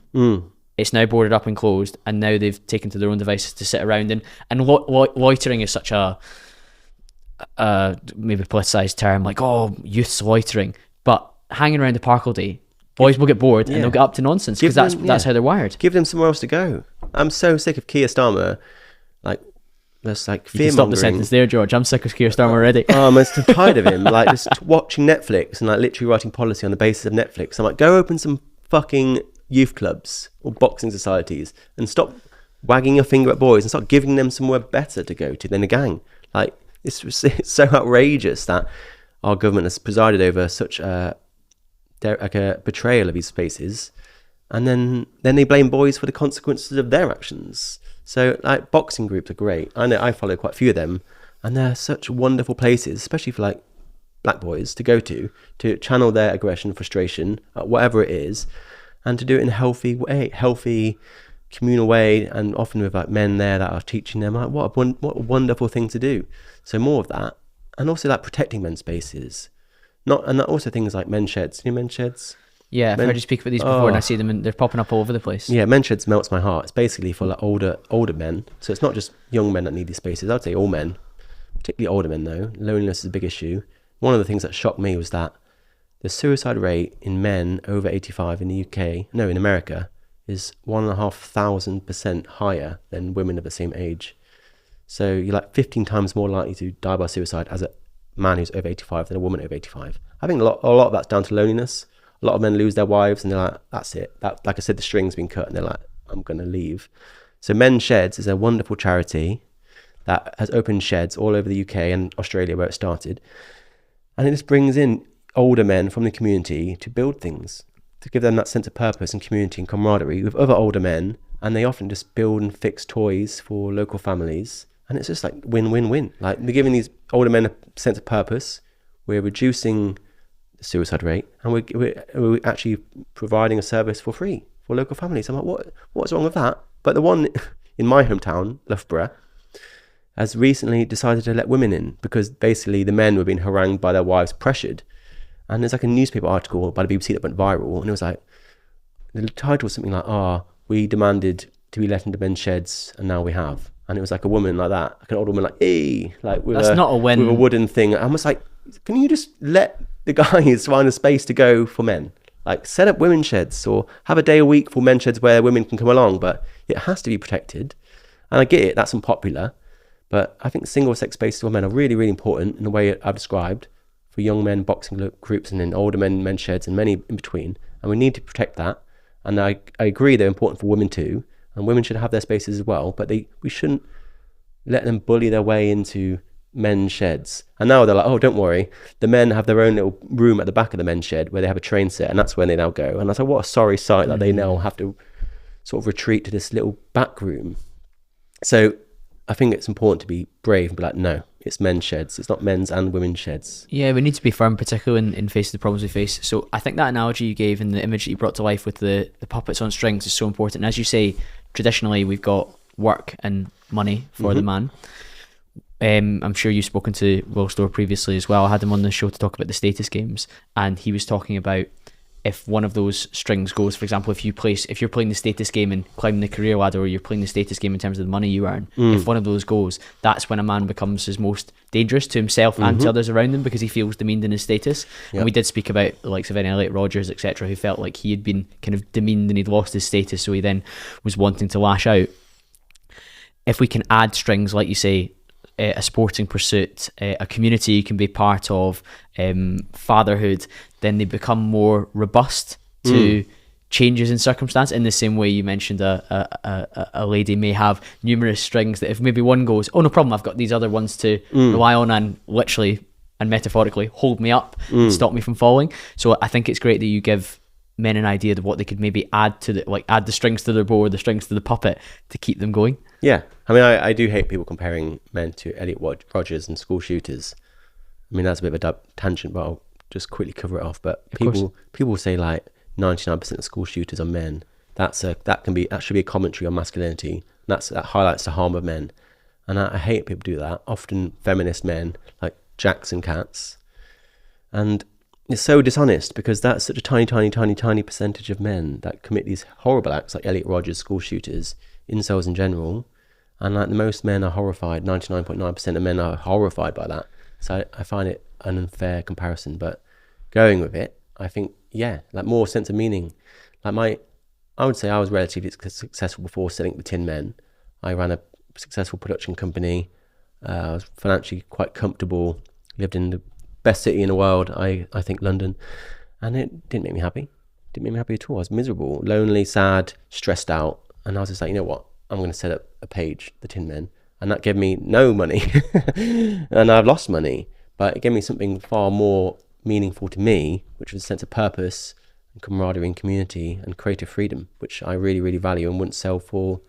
It's now boarded up and closed, and now they've taken to their own devices to sit around. And loitering is such a maybe politicized term, like, oh, youth's loitering. But hanging around the park all day, boys will get bored and they'll get up to nonsense because that's how they're wired. Give them somewhere else to go. I'm so sick of Keir Starmer, like, that's like fear mongering. Stop the sentence there, George. I'm sick of Keir Starmer already. I'm just tired of him, like, just watching Netflix and like literally writing policy on the basis of Netflix. I'm like, go open some fucking youth clubs or boxing societies and stop wagging your finger at boys and start giving them somewhere better to go to than a gang. Like, it's so outrageous that our government has presided over such a betrayal of these spaces, and then they blame boys for the consequences of their actions. So, like, boxing groups are great. I know I follow quite a few of them, and they're such wonderful places, especially for like black boys to go to channel their aggression, frustration, whatever it is, and to do it in a healthy communal way, and often with like men there that are teaching them. Like, what a wonderful thing to do. So more of that, and also like protecting men's spaces, and also things like men's sheds. You know, men's sheds. Yeah, I've heard you speak about these before, and I see them, and they're popping up all over the place. Yeah, men's sheds melts my heart. It's basically for like older men. So it's not just young men that need these spaces. I'd say all men, particularly older men though. Loneliness is a big issue. One of the things that shocked me was that the suicide rate in men over 85 in America, is 1,500% higher than women of the same age. So you're like 15 times more likely to die by suicide as a man who's over 85 than a woman over 85. I think a lot of that's down to loneliness. A lot of men lose their wives and they're like, that's it. That, like I said, the string's been cut and they're like, I'm going to leave. So Men's Sheds is a wonderful charity that has opened sheds all over the UK and Australia where it started. And it just brings in older men from the community to build things, to give them that sense of purpose and community and camaraderie with other older men. And they often just build and fix toys for local families. And it's just like win-win-win. Like, we're giving these older men a sense of purpose. We're reducing the suicide rate, and we're actually providing a service for free for local families. I'm like, what's wrong with that? But the one in my hometown, Loughborough, has recently decided to let women in because basically the men were being harangued by their wives, pressured. And there's like a newspaper article by the BBC that went viral, and it was like, the title was something like, we demanded to be let into men's sheds, and now we have. And it was like a woman like that, like an old woman, like, hey, like with that's not a win. With a wooden thing. I'm just like, can you just let the guys find a space to go for men? Like, set up women's sheds or have a day a week for men's sheds where women can come along, but it has to be protected. And I get it, that's unpopular, but I think single-sex spaces for men are really, really important in the way I've described, for young men, boxing groups, and then older men, men's sheds, and many in between. And we need to protect that. And I agree they're important for women too, and women should have their spaces as well, but we shouldn't let them bully their way into men's sheds. And now they're like, oh, don't worry, the men have their own little room at the back of the men's shed where they have a train set, and that's where they now go. And I was like, what a sorry sight that they now have to sort of retreat to this little back room. So I think it's important to be brave and be like, no, it's men's sheds. It's not men's and women's sheds. Yeah, we need to be firm, particularly in face of the problems we face. So I think that analogy you gave and the image that you brought to life with the puppets on strings is so important. And as you say, traditionally we've got work and money for the man. I'm sure you've spoken to Will Storr previously as well. I had him on the show to talk about the status games, and he was talking about if one of those strings goes, for example, if you're playing the status game and climbing the career ladder, or you're playing the status game in terms of the money you earn, if one of those goes, that's when a man becomes his most dangerous to himself and to others around him, because he feels demeaned in his status. And we did speak about the likes of Elliot Rodgers, etc., who felt like he had been kind of demeaned and he'd lost his status, so he then was wanting to lash out. If we can add strings, like you say, a sporting pursuit, a community you can be part of, fatherhood, then they become more robust to changes in circumstance. In the same way you mentioned a lady may have numerous strings that if maybe one goes, oh, no problem, I've got these other ones to rely on and literally and metaphorically hold me up and stop me from falling. So I think it's great that you give men an idea of what they could maybe add to add the strings to their bow or the strings to the puppet to keep them going. Yeah, I mean, I do hate people comparing men to Elliot Rodgers and school shooters. I mean, that's a bit of a tangent, but I'll just quickly cover it off. But people say like 99% of school shooters are men. That should be a commentary on masculinity. That highlights the harm of men, and I hate people do that. Often feminist men like Jackson cats, and it's so dishonest, because that's such a tiny percentage of men that commit these horrible acts, like Elliot Rodgers, school shooters, incels in general. And like most men are horrified, 99.9% of men are horrified by that. So I find it an unfair comparison, but going with it, I think, yeah, like more sense of meaning. Like I would say I was relatively successful before selling TheTinMen. I ran a successful production company. I was financially quite comfortable, lived in the best city in the world, I think London, and it didn't make me happy. Didn't make me happy at all. I was miserable, lonely, sad, stressed out, and I was just like, you know what? I'm going to set up a page, TheTinMen, and that gave me no money, and I've lost money, but it gave me something far more meaningful to me, which was a sense of purpose and camaraderie and community and creative freedom, which I really, really value and wouldn't sell for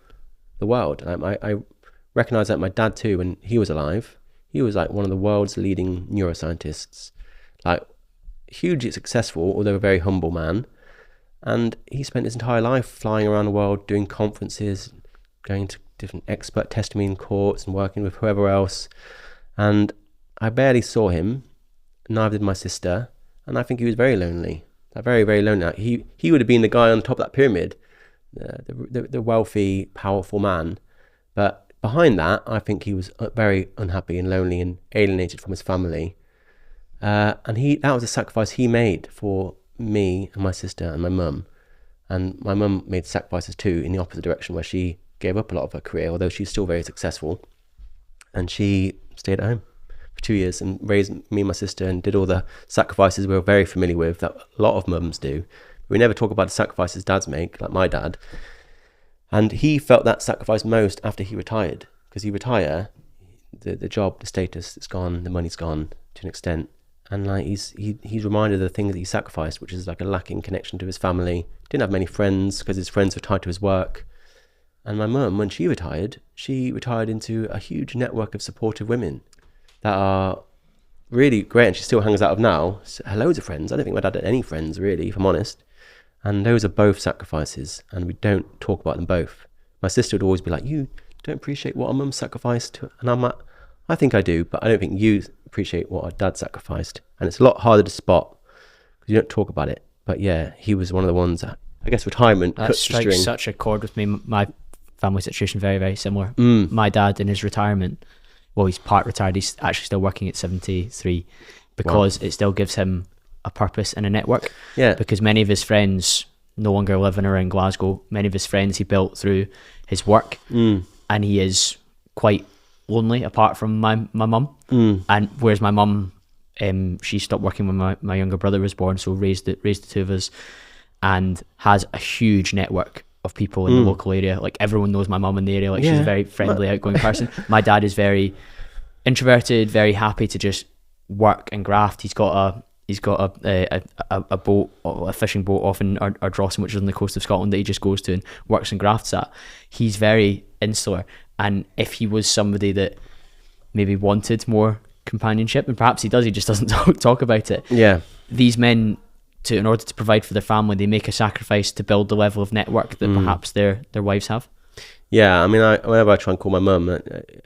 the world. I recognize that my dad too, when he was alive, he was like one of the world's leading neuroscientists, like hugely successful, although a very humble man. And he spent his entire life flying around the world, doing conferences, going to different expert testimony in courts and working with whoever else. And I barely saw him, neither did my sister. And I think he was very lonely, very, very lonely. He would have been the guy on top of that pyramid, the wealthy, powerful man. But behind that, I think he was very unhappy and lonely and alienated from his family. And that was a sacrifice he made for me and my sister and my mum. And my mum made sacrifices too in the opposite direction, where she gave up a lot of her career, although she's still very successful. And she stayed at home for 2 years and raised me and my sister and did all the sacrifices we were very familiar with that a lot of mums do. We never talk about the sacrifices dads make, like my dad. And he felt that sacrifice most after he retired, because you retire, the job, the status, it's gone, the money's gone to an extent. And like he's reminded of the things that he sacrificed, which is like a lacking connection to his family. Didn't have many friends because his friends were tied to his work. And my mum, when she retired into a huge network of supportive women that are really great, and she still hangs out of now. So, loads of friends. I don't think my dad had any friends really, if I'm honest. And those are both sacrifices, and we don't talk about them both. My sister would always be like, "You don't appreciate what our mum sacrificed," and I'm like, "I think I do, but I don't think you appreciate what our dad sacrificed." And it's a lot harder to spot because you don't talk about it. But yeah, he was one of the ones that, I guess, retirement that strikes such a chord with me. My family situation very, very similar. My dad in his retirement, well, he's part retired, he's actually still working at 73 because it still gives him a purpose and a network. Yeah. Because many of his friends no longer living around Glasgow. Many of his friends he built through his work, and he is quite lonely apart from my mum. And whereas my mum, she stopped working when my younger brother was born, so raised the two of us, and has a huge network of people in the local area. Like everyone knows my mum in the area. Like she's a very friendly, outgoing person. My dad is very introverted, very happy to just work and graft. He's got a boat, a fishing boat off in Ardrossan, which is on the coast of Scotland, that he just goes to and works and grafts at. He's very insular, and if he was somebody that maybe wanted more companionship, and perhaps he does, he just doesn't talk about it. Yeah, these men, in order to provide for their family, they make a sacrifice to build the level of network that perhaps their wives have. Yeah, I mean, whenever I try and call my mum,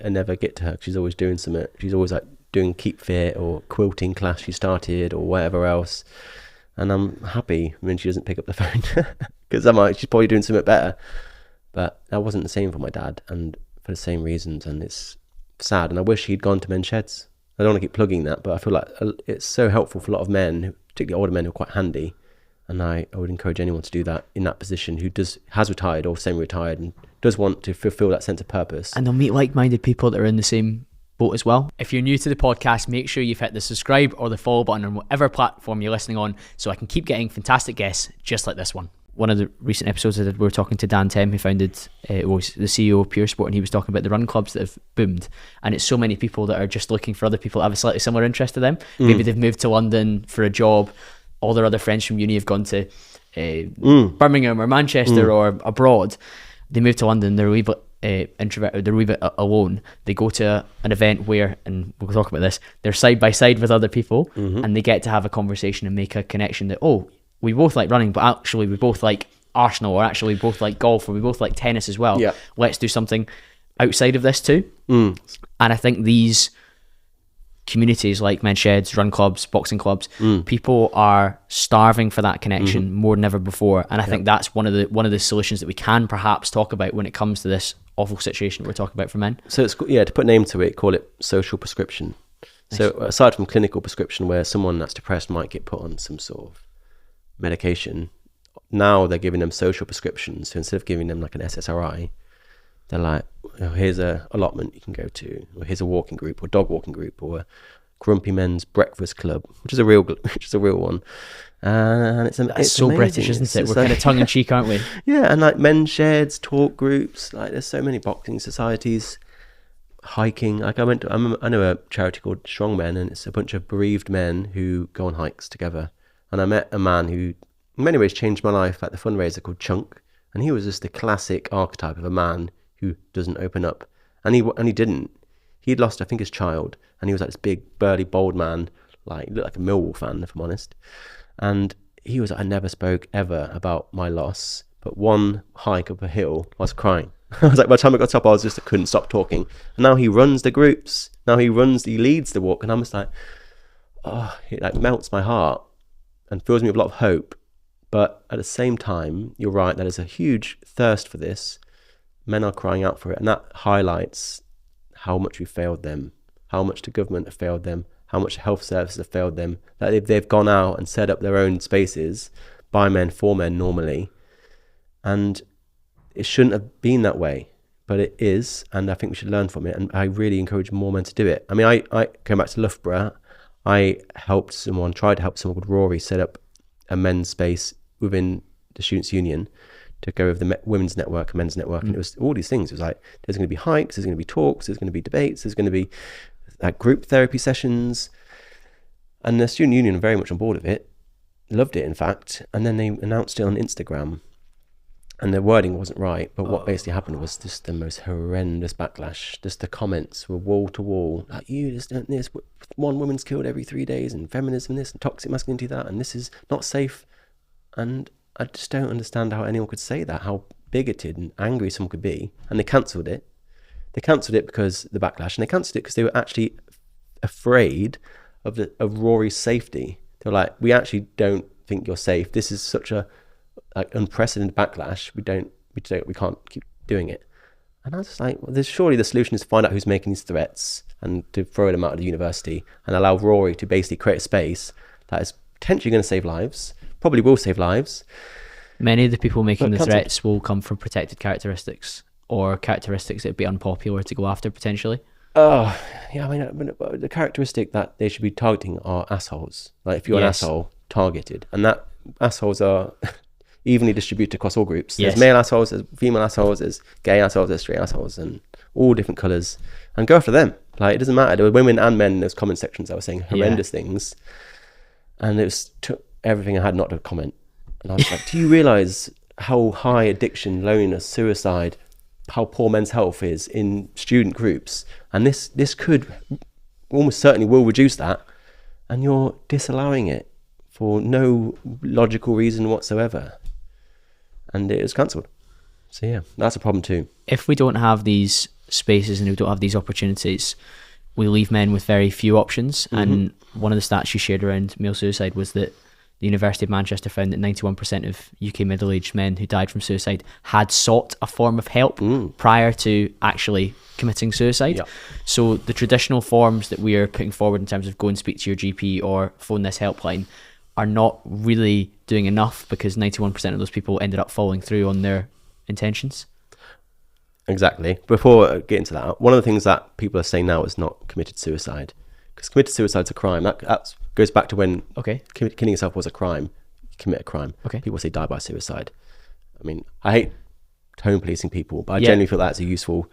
I never get to her. She's always doing something. She's always like doing Keep Fit or quilting class she started or whatever else. And I'm happy when she doesn't pick up the phone because I'm like, she's probably doing something better. But that wasn't the same for my dad, and for the same reasons. And it's sad. And I wish he'd gone to men's sheds. I don't want to keep plugging that, but I feel like it's so helpful for a lot of men, particularly older men who are quite handy. And I would encourage anyone to do that in that position who has retired or semi-retired and does want to fulfill that sense of purpose. And they'll meet like-minded people that are in the same boat as well. If you're new to the podcast, make sure you've hit the subscribe or the follow button on whatever platform you're listening on, so I can keep getting fantastic guests just like this one. One of the recent episodes I did, we were talking to Dan Tem, who founded, was the CEO of Pure Sport, and he was talking about the run clubs that have boomed. And it's so many people that are just looking for other people that have a slightly similar interest to them. Maybe they've moved to London for a job. All their other friends from uni have gone to Birmingham or Manchester or abroad. They move to London, they're a wee bit introverted, they're a wee bit alone. They go to an event where, and we'll talk about this, they're side by side with other people, and they get to have a conversation and make a connection that, oh, we both like running, but actually we both like Arsenal, or actually we both like golf, or we both like tennis as well. Let's do something outside of this too. And I think these communities like men's sheds, run clubs, boxing clubs, people are starving for that connection more than ever before. And I think that's one of the solutions that we can perhaps talk about when it comes to this awful situation that we're talking about for men. So it's, to put a name to it, call it social prescription. Nice. So aside from clinical prescription, where someone that's depressed might get put on some sort of medication, now they're giving them social prescriptions. So instead of giving them like an SSRI, they're like, oh, here's a allotment you can go to, or here's a walking group, or dog walking group, or a grumpy men's breakfast club, which is a real one. And it's so amazing. British, isn't it? We're kind of tongue in cheek, aren't we? Yeah, and like men's sheds, talk groups. Like there's so many boxing societies, hiking. Like I know a charity called Strong Men, and it's a bunch of bereaved men who go on hikes together. And I met a man who, in many ways, changed my life at the fundraiser called Chunk, and he was just the classic archetype of a man who doesn't open up, and he didn't. He'd lost, I think, his child, and he was like this big, burly, bold man, like looked like a Millwall fan, if I'm honest. And he was like, I never spoke ever about my loss, but one hike up a hill, I was crying. I was like, by the time I got up, I couldn't stop talking. And now he runs the groups. Now he leads the walk, and I'm just like, oh, it like melts my heart and fills me with a lot of hope. But at the same time, you're right, there's a huge thirst for this. Men are crying out for it, and that highlights how much we failed them, how much the government have failed them, how much health services have failed them, that they've gone out and set up their own spaces by men, for men normally, and it shouldn't have been that way, but it is, and I think we should learn from it, and I really encourage more men to do it. I mean, I came back to Loughborough, tried to help someone called Rory set up a men's space within the Students' Union to go with the women's network and men's network, and it was all these things. It was like, there's going to be hikes, there's going to be talks, there's going to be debates, there's going to be like group therapy sessions, and the Student Union are very much on board with it, loved it in fact, and then they announced it on Instagram, and the wording wasn't right, but what basically happened was just the most horrendous backlash. Just the comments were wall to wall, like, you just don't this, one woman's killed every 3 days, and feminism this, and toxic masculinity that, and this is not safe. And I just don't understand how anyone could say that, how bigoted and angry someone could be. And they cancelled it. They cancelled it because of the backlash, and they cancelled it because they were actually afraid of Rory's safety. They were like, we actually don't think you're safe. This is such a unprecedented backlash. We can't keep doing it. And I was just like, well, surely the solution is to find out who's making these threats and to throw them out of the university and allow Rory to basically create a space that is potentially going to save lives, probably will save lives. Many of the people making the threats will come from protected characteristics, or characteristics that would be unpopular to go after potentially. Oh, yeah, I mean, the characteristic that they should be targeting are assholes. Like, if you're an asshole, targeted. And that assholes are evenly distributed across all groups. There's male assholes, there's female assholes, there's gay assholes, there's straight assholes, and all different colours. And go after them. Like, it doesn't matter. There were women and men in those comment sections that were saying horrendous things. And it took everything I had not to comment. And I was like, do you realise how high addiction, loneliness, suicide, how poor men's health is in student groups? And this could, almost certainly will reduce that. And you're disallowing it for no logical reason whatsoever. And it was cancelled. So yeah, that's a problem too. If we don't have these spaces and we don't have these opportunities, we leave men with very few options. Mm-hmm. And one of the stats you shared around male suicide was that the University of Manchester found that 91% of UK middle-aged men who died from suicide had sought a form of help prior to actually committing suicide. Yep. So the traditional forms that we are putting forward in terms of go and speak to your GP or phone this helpline are not really doing enough, because 91% of those people ended up following through on their intentions. Exactly. Before getting to that, one of the things that people are saying now is not committed suicide, because committed suicide's a crime. That goes back to when killing yourself was a crime. You commit a crime. Okay. People say die by suicide. I mean, I hate home policing people, but I genuinely feel that's a useful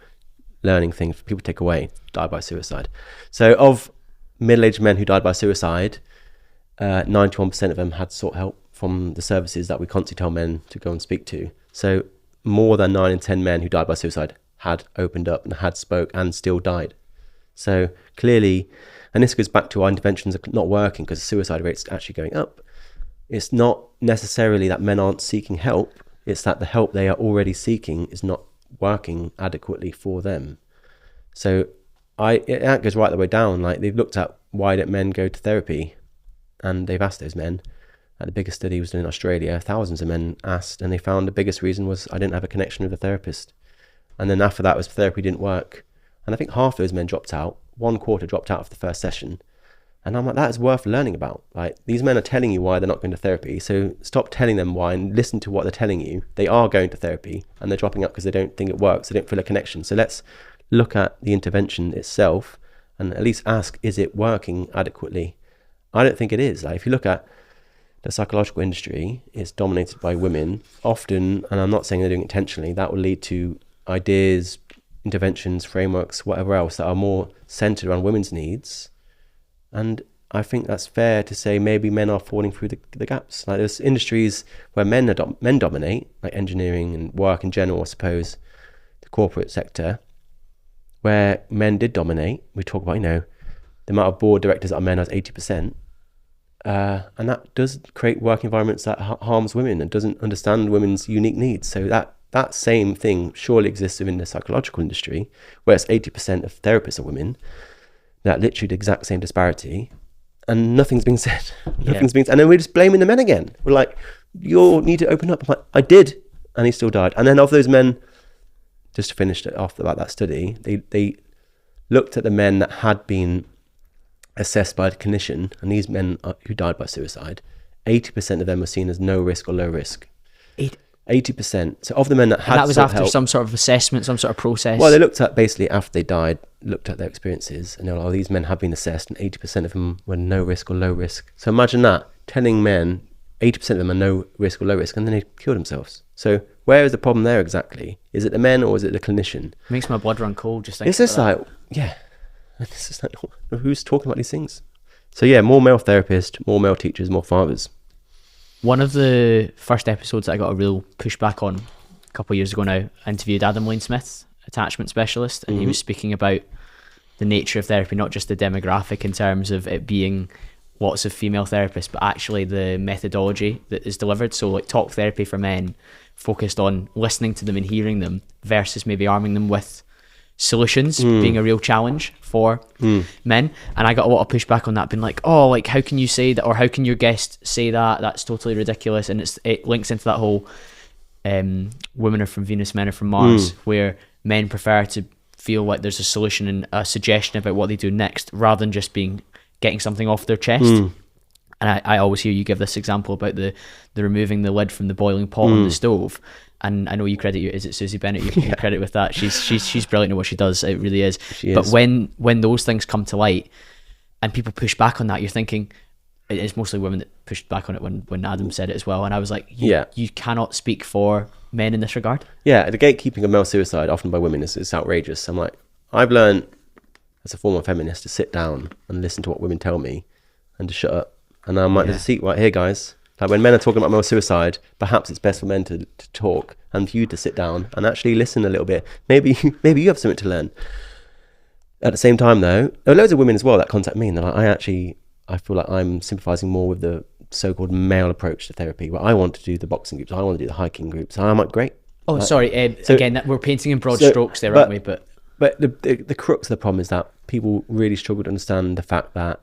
learning thing for people to take away. Die by suicide. So of middle-aged men who died by suicide, 91% of them had sought help from the services that we constantly tell men to go and speak to. So more than 9 in 10 men who died by suicide had opened up and had spoke and still died. So clearly, and this goes back to our interventions are not working because the suicide rate's actually going up. It's not necessarily that men aren't seeking help. It's that the help they are already seeking is not working adequately for them. So that goes right the way down. Like, they've looked at why don't men go to therapy? And they've asked those men. The biggest study was done in Australia. Thousands of men asked, and they found the biggest reason was I didn't have a connection with a therapist. And then after that was therapy didn't work. And I think half those men dropped out. 1/4 dropped out of the first session. And I'm like, that is worth learning about. Like, these men are telling you why they're not going to therapy. So stop telling them why and listen to what they're telling you. They are going to therapy and they're dropping out because they don't think it works. They don't feel a connection. So let's look at the intervention itself and at least ask, is it working adequately? I don't think it is. Like, if you look at the psychological industry, it's dominated by women often, and I'm not saying they're doing it intentionally. That will lead to ideas, interventions, frameworks, whatever else that are more centered around women's needs. And I think that's fair to say maybe men are falling through the gaps. Like, there's industries where men dominate, like engineering and work in general, I suppose, the corporate sector, where men did dominate. We talk about, the amount of board directors that are men is 80%. And that does create work environments that harms women and doesn't understand women's unique needs. So that same thing surely exists within the psychological industry, where it's 80% of therapists are women. That literally the exact same disparity, and nothing's being said. Nothing's being, and then we're just blaming the men again. We're like, you need to open up. I'm like, I did, and he still died. And then of those men, just to finish it off about that study, they looked at the men that had been assessed by a clinician, and these men who died by suicide, 80% of them were seen as no risk or low risk. 80%. So of the men that had, and that was after some sort of assessment, some sort of process. Well, they looked at basically after they died, looked at their experiences, and they were like, these men have been assessed, and 80% of them were no risk or low risk. So imagine that, telling men 80% of them are no risk or low risk, and then they kill themselves. So where is the problem there exactly? Is it the men or is it the clinician? It makes my blood run cold just thinking it's just about like, yeah. It's just like, who's talking about these things? So yeah, more male therapists, more male teachers, more fathers. One of the first episodes that I got a real pushback on a couple of years ago now, I interviewed Adam Lane-Smith, attachment specialist, and he was speaking about the nature of therapy, not just the demographic in terms of it being lots of female therapists, but actually the methodology that is delivered. So like talk therapy for men, focused on listening to them and hearing them versus maybe arming them with solutions being a real challenge for men. And I got a lot of pushback on that, being like, oh, like how can you say that, or how can your guest say that? That's totally ridiculous. And it links into that whole women are from Venus, men are from Mars, where men prefer to feel like there's a solution and a suggestion about what they do next rather than just getting something off their chest. And I always hear you give this example about the removing the lid from the boiling pot on the stove. And I know you credit is it Susie Bennett? You credit with that. She's brilliant at what she does. It really is. But when those things come to light and people push back on that, you're thinking it's mostly women that pushed back on it when Adam said it as well. And I was like, you cannot speak for men in this regard. Yeah, the gatekeeping of male suicide, often by women, is outrageous. I'm like, I've learned as a former feminist to sit down and listen to what women tell me and to shut up. And I'm like, there's a seat right here, guys. Like when men are talking about male suicide, perhaps it's best for men to talk and for you to sit down and actually listen a little bit. Maybe you have something to learn. At the same time, though, there are loads of women as well that contact me, and they're like, I feel like I'm sympathising more with the so-called male approach to therapy, where I want to do the boxing groups, I want to do the hiking groups. And I'm like, great. Oh, sorry. Again, we're painting in broad strokes there, aren't we? But the crux of the problem is that people really struggle to understand the fact that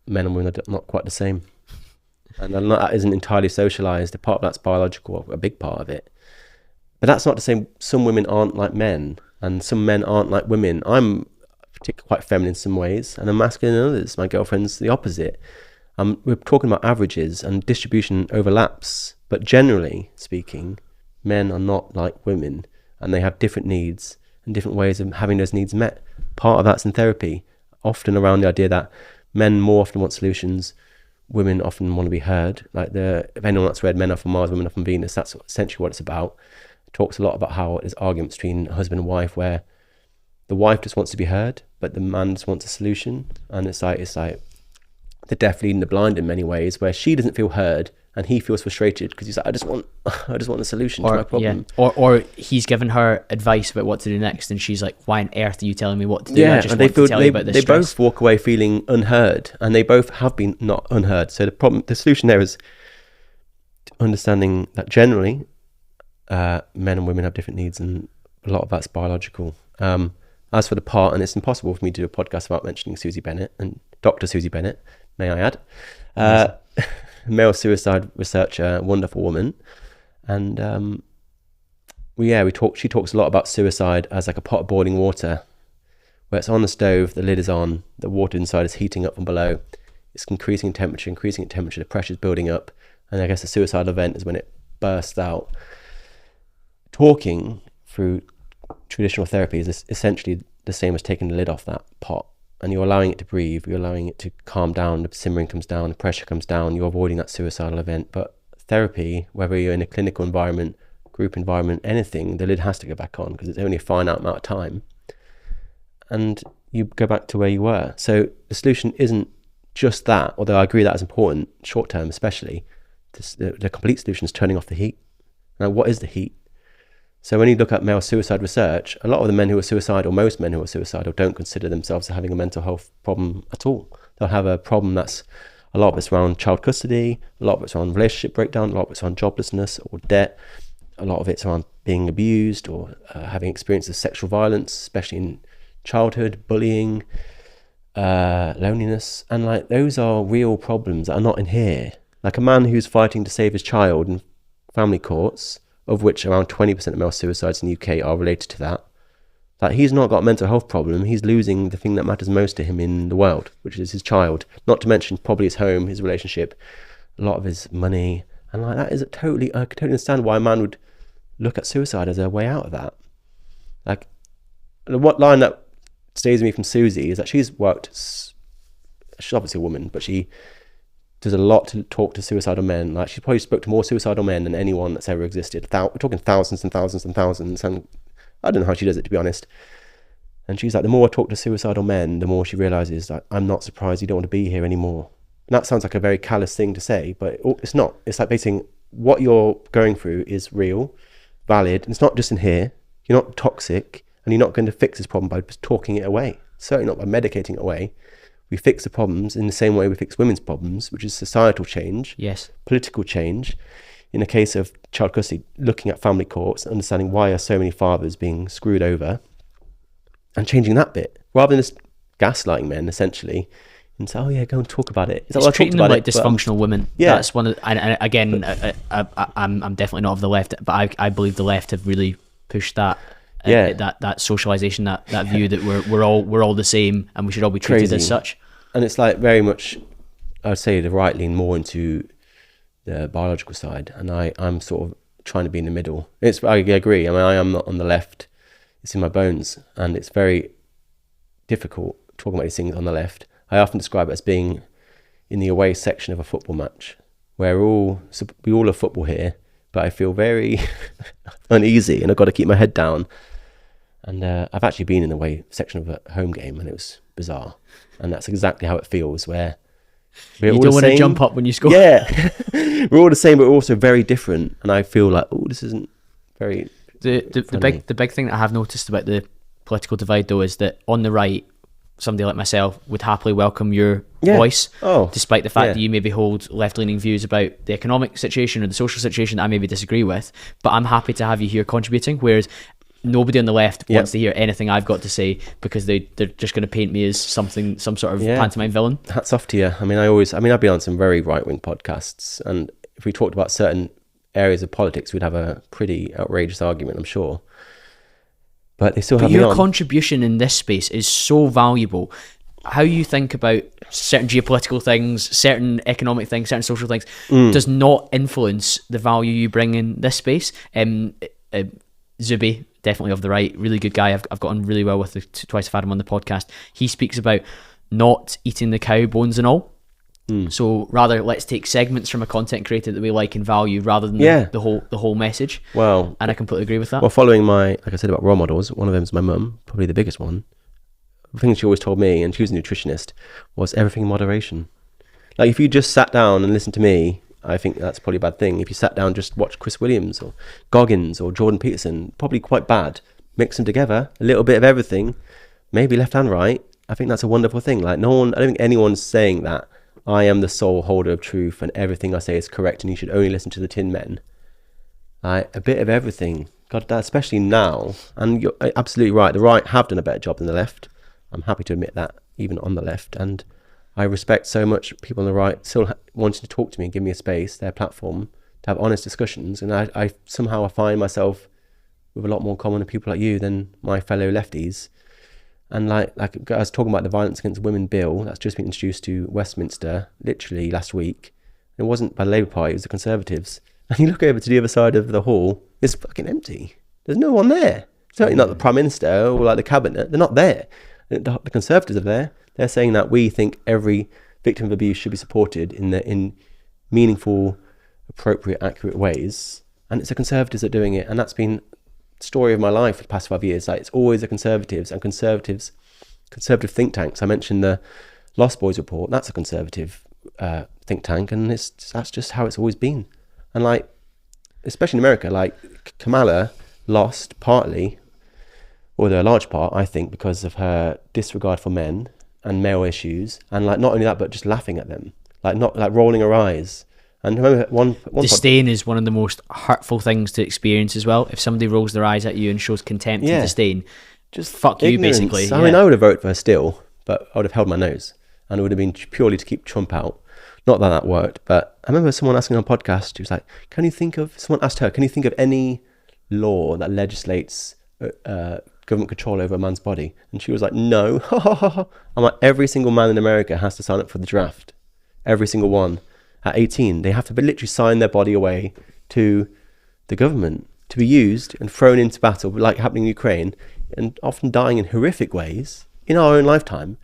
men and women are not quite the same. And that isn't entirely socialised. A part of that's biological, a big part of it. But that's not to say some women aren't like men and some men aren't like women. I'm particularly quite feminine in some ways and I'm masculine in others. My girlfriend's the opposite. We're talking about averages and distribution overlaps. But generally speaking, men are not like women and they have different needs and different ways of having those needs met. Part of that's in therapy, often around the idea that men more often want solutions, women often want to be heard. Like if anyone that's read Men Are From Mars, Women Are From Venus, that's essentially what it's about. It talks a lot about how there's arguments between husband and wife where the wife just wants to be heard, but the man just wants a solution. And it's like the deaf leading the blind in many ways, where she doesn't feel heard and he feels frustrated because he's like, I just want a solution to my problem. Yeah. Or he's given her advice about what to do next, and she's like, why on earth are you telling me what to do? Yeah, I just want to tell you about this. They both walk away feeling unheard, and they both have been not unheard. So the solution there is understanding that generally men and women have different needs, and a lot of that's biological. As for the part, and it's impossible for me to do a podcast without mentioning Susie Bennett, and Dr. Susie Bennett, may I add. Male suicide researcher, wonderful woman. And she talks a lot about suicide as like a pot of boiling water, where it's on the stove, the lid is on, the water inside is heating up from below. It's increasing in temperature, the pressure's building up. And I guess the suicidal event is when it bursts out. Talking through traditional therapy is essentially the same as taking the lid off that pot. And you're allowing it to breathe, you're allowing it to calm down, the simmering comes down, the pressure comes down, you're avoiding that suicidal event. But therapy, whether you're in a clinical environment, group environment, anything, the lid has to go back on because it's only a finite amount of time. And you go back to where you were. So the solution isn't just that, although I agree that is important, short term especially. The complete solution is turning off the heat. Now, what is the heat? So when you look at male suicide research, a lot of the men who are suicidal, most men who are suicidal, don't consider themselves as having a mental health problem at all. They'll have a problem that's, a lot of it's around child custody, a lot of it's around relationship breakdown, a lot of it's around joblessness or debt, a lot of it's around being abused or having experiences of sexual violence, especially in childhood, bullying, loneliness. And like, those are real problems that are not in here. Like a man who's fighting to save his child in family courts, of which around 20% of male suicides in the UK are related to that. Like, he's not got a mental health problem. He's losing the thing that matters most to him in the world, which is his child. Not to mention probably his home, his relationship, a lot of his money. And like, that is I could totally understand why a man would look at suicide as a way out of that. Like, what line that stays with me from Susie is that she's obviously a woman, but she does a lot to talk to suicidal men. Like, she probably spoke to more suicidal men than anyone that's ever existed. We're talking thousands and thousands and thousands, and I don't know how she does it, to be honest. And she's like, the more I talk to suicidal men, the more she realizes that I'm not surprised you don't want to be here anymore. And that sounds like a very callous thing to say, but it's not. It's like basically what you're going through is real, valid, and it's not just in here. You're not toxic, and you're not going to fix this problem by just talking it away. Certainly not by medicating it away. We fix the problems in the same way we fix women's problems, which is societal change, yes, political change. In the case of child custody, looking at family courts, understanding why are so many fathers being screwed over, and changing that bit, rather than just gaslighting men, essentially, and say, oh yeah, go and talk about it. It's treating them like dysfunctional women. Yeah. That's one of, and again, I'm definitely not of the left, but I believe the left have really pushed that. That socialization, that view that we're all the same and we should all be treated Crazy. as such. And it's like very much, I'd say the right lean more into the biological side, and I'm sort of trying to be in the middle. I agree. I mean, I am not on the left. It's in my bones, and it's very difficult talking about these things on the left. I often describe it as being in the away section of a football match, where we all love football here, but I feel very uneasy, and I've got to keep my head down. And I've actually been in the away section of a home game, and it was bizarre. And that's exactly how it feels, where you don't want to jump up when you score. Yeah, we're all the same, but we're also very different. And I feel like, oh, this isn't very. The big thing that I have noticed about the political divide, though, is that on the right, somebody like myself would happily welcome your voice, despite the fact that you maybe hold left-leaning views about the economic situation or the social situation that I maybe disagree with. But I'm happy to have you here contributing, whereas nobody on the left wants to hear anything I've got to say because they're just going to paint me as some sort of pantomime villain. Hats off to you. I mean, I've been on some very right-wing podcasts, and if we talked about certain areas of politics, we'd have a pretty outrageous argument, I'm sure. But they still have me on. Your contribution in this space is so valuable. How you think about certain geopolitical things, certain economic things, certain social things does not influence the value you bring in this space. Zubi, definitely of the right, really good guy. I've gotten really well with twice I've had him on the podcast. He speaks about not eating the cow bones and all. So rather, let's take segments from a content creator that we like and value, rather than the whole message. Well, and I completely agree with that. Well, following like I said about role models, one of them is my mum, probably the biggest one. The thing she always told me, and she was a nutritionist, was everything in moderation. Like, if you just sat down and listened to me, I think that's probably a bad thing. If you sat down and just watch Chris Williams or Goggins or Jordan Peterson, probably quite bad. Mix them together, a little bit of everything, maybe left and right. I think that's a wonderful thing. Like, I don't think anyone's saying that I am the sole holder of truth and everything I say is correct and you should only listen to the Tin Men. Like, a bit of everything. God, that, especially now. And you're absolutely right. The right have done a better job than the left. I'm happy to admit that, even on the left. And I respect so much people on the right still wanting to talk to me and give me a space, their platform, to have honest discussions. And I somehow I find myself with a lot more common with people like you than my fellow lefties. And like I was talking about the Violence Against Women bill that's just been introduced to Westminster literally last week. It wasn't by the Labour Party, it was the Conservatives. And you look over to the other side of the hall, it's fucking empty. There's no one there. Certainly not the Prime Minister or like the Cabinet. They're not there. The Conservatives are there. They're saying that we think every victim of abuse should be supported in meaningful, appropriate, accurate ways. And it's the Conservatives that are doing it. And that's been the story of my life for the past 5 years. Like, it's always the Conservatives and conservative think tanks. I mentioned the Lost Boys report. That's a Conservative think tank. And that's just how it's always been. And like, especially in America, like Kamala lost partly, or a large part, I think, because of her disregard for men and male issues, and like not only that, but just laughing at them, like not like rolling her eyes. And remember one disdain is one of the most hurtful things to experience as well. If somebody rolls their eyes at you and shows contempt and disdain, just fuck ignorance. You basically. I mean, I would have voted for her still, but I would have held my nose, and it would have been purely to keep Trump out. Not that that worked, but I remember someone asking on a podcast, who was like, someone asked her, can you think of any law that legislates government control over a man's body? And she was like, no. I'm like, every single man in America has to sign up for the draft. Every single one. At 18, they have to literally sign their body away to the government to be used and thrown into battle, like happening in Ukraine, and often dying in horrific ways in our own lifetime.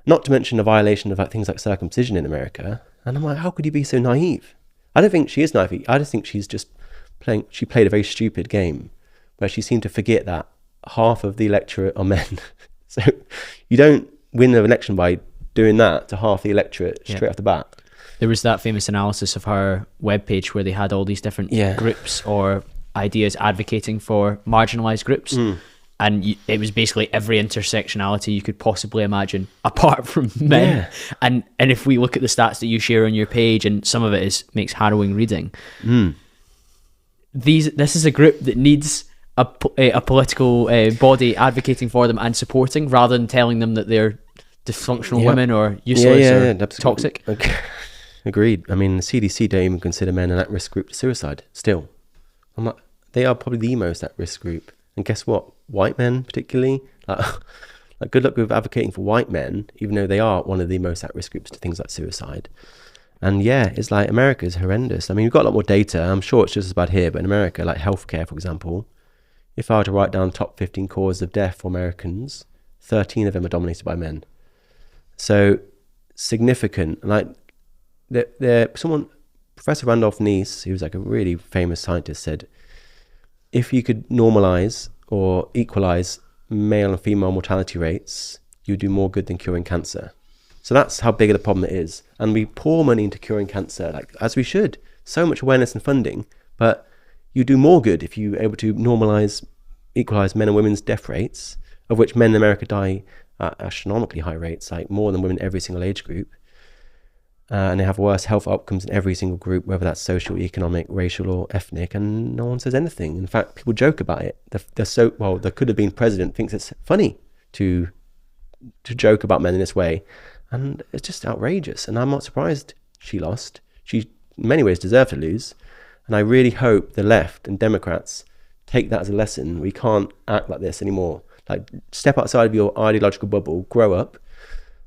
Not to mention the violation of like things like circumcision in America. And I'm like, how could you be so naive? I don't think she is naive. I just think she's just she played a very stupid game where she seemed to forget that half of the electorate are men. So you don't win an election by doing that to half the electorate straight off the bat. There was that famous analysis of her webpage where they had all these different groups or ideas advocating for marginalised groups. And it was basically every intersectionality you could possibly imagine, apart from men. Yeah. And if we look at the stats that you share on your page, and some of it makes harrowing reading, this is a group that needs a political body advocating for them and supporting, rather than telling them that they're dysfunctional women or useless or toxic. Okay. Agreed. I mean, the CDC don't even consider men an at-risk group to suicide still. I'm like, they are probably the most at-risk group. And guess what? White men, particularly, like good luck with advocating for white men, even though they are one of the most at-risk groups to things like suicide. And yeah, it's like America is horrendous. I mean, we've got a lot more data. I'm sure it's just as bad here, but in America, like healthcare, for example, if I were to write down top 15 causes of death for Americans, 13 of them are dominated by men. So significant. Like Professor Randolph Neese, who's like a really famous scientist, said, if you could normalize or equalize male and female mortality rates, you do more good than curing cancer. So that's how big of the problem it is. And we pour money into curing cancer, like as we should. So much awareness and funding, but you do more good if you're able to equalize men and women's death rates, of which men in America die at astronomically high rates, like more than women in every single age group. And they have worse health outcomes in every single group, whether that's social, economic, racial, or ethnic, and no one says anything. In fact, people joke about it. The could have been president thinks it's funny to joke about men in this way, and it's just outrageous. And I'm not surprised she lost. She, in many ways, deserved to lose. And I really hope the left and Democrats take that as a lesson. We can't act like this anymore. Like, step outside of your ideological bubble, grow up,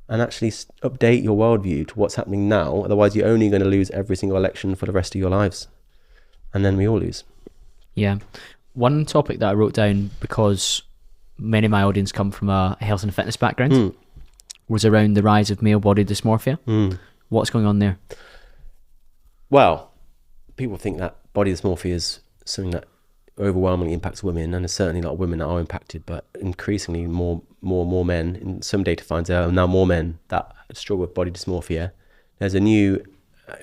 and actually update your worldview to what's happening now. Otherwise, you're only going to lose every single election for the rest of your lives. And then we all lose. Yeah. One topic that I wrote down, because many of my audience come from a health and fitness background, was around the rise of male body dysmorphia. What's going on there? Well, people think that body dysmorphia is something that overwhelmingly impacts women, and there's certainly a lot of women that are impacted, but increasingly more men. In some data finds there are now more men that struggle with body dysmorphia. There's a new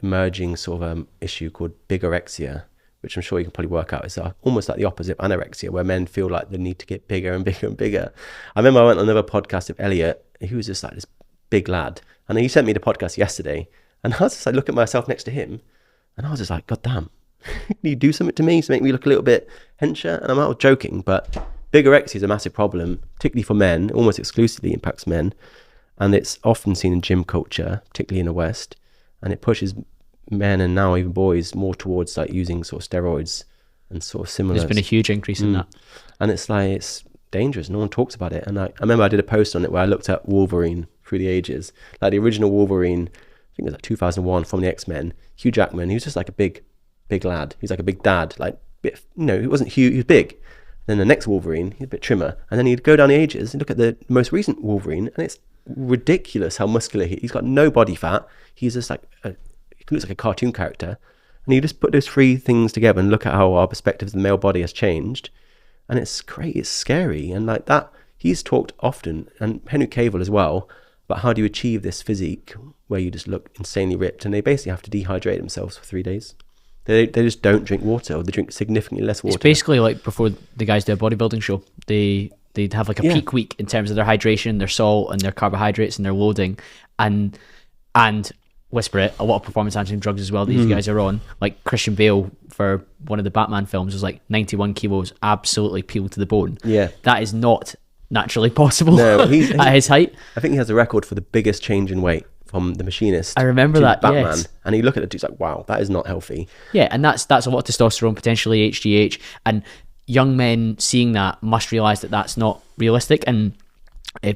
emerging sort of issue called bigorexia, which I'm sure you can probably work out. It's almost like the opposite of anorexia, where men feel like they need to get bigger and bigger and bigger. I remember I went on another podcast with Elliot. He was just like this big lad, and he sent me the podcast yesterday, and I was just like, look at myself next to him, and I was just like, God damn, can you do something to me to make me look a little bit hencher? And I'm not joking, but bigorexia is a massive problem, particularly for men. Almost exclusively impacts men, And it's often seen in gym culture, particularly in the West, and it pushes men and now even boys more towards like using sort of steroids and sort of similar. There's been a huge increase in that. And it's like, it's dangerous. No one talks about it. And I remember I did a post on it where I looked at Wolverine through the ages, like the original Wolverine, I think it was like 2001 from the X-Men, Hugh Jackman. He was just like a big lad. He's like a big dad, like bit, he wasn't huge, he was big. Then the next Wolverine, he's a bit trimmer. And then he'd go down the ages and look at the most recent Wolverine, and it's ridiculous how muscular he's got no body fat. He's just like he looks like a cartoon character. And you just put those three things together and look at how our perspective of the male body has changed, and it's great. It's scary. And like that, he's talked often, and Henry Cavill as well, about how do you achieve this physique where you just look insanely ripped, and they basically have to dehydrate themselves for 3 days. They just don't drink water, or they drink significantly less water. It's basically like before the guys do a bodybuilding show, they'd have like a peak week in terms of their hydration, their salt and their carbohydrates and their loading, and whisper it, a lot of performance enhancing drugs as well that these guys are on. Like Christian Bale for one of the Batman films was like 91 kilos, absolutely peeled to the bone. Yeah, that is not naturally possible. No, at his height. I think he has a record for the biggest change in weight from The Machinist. I remember that, Batman. yes. And you look at it, it's like, wow, that is not healthy. Yeah, and that's a lot of testosterone, potentially HGH, and young men seeing that must realise that that's not realistic. And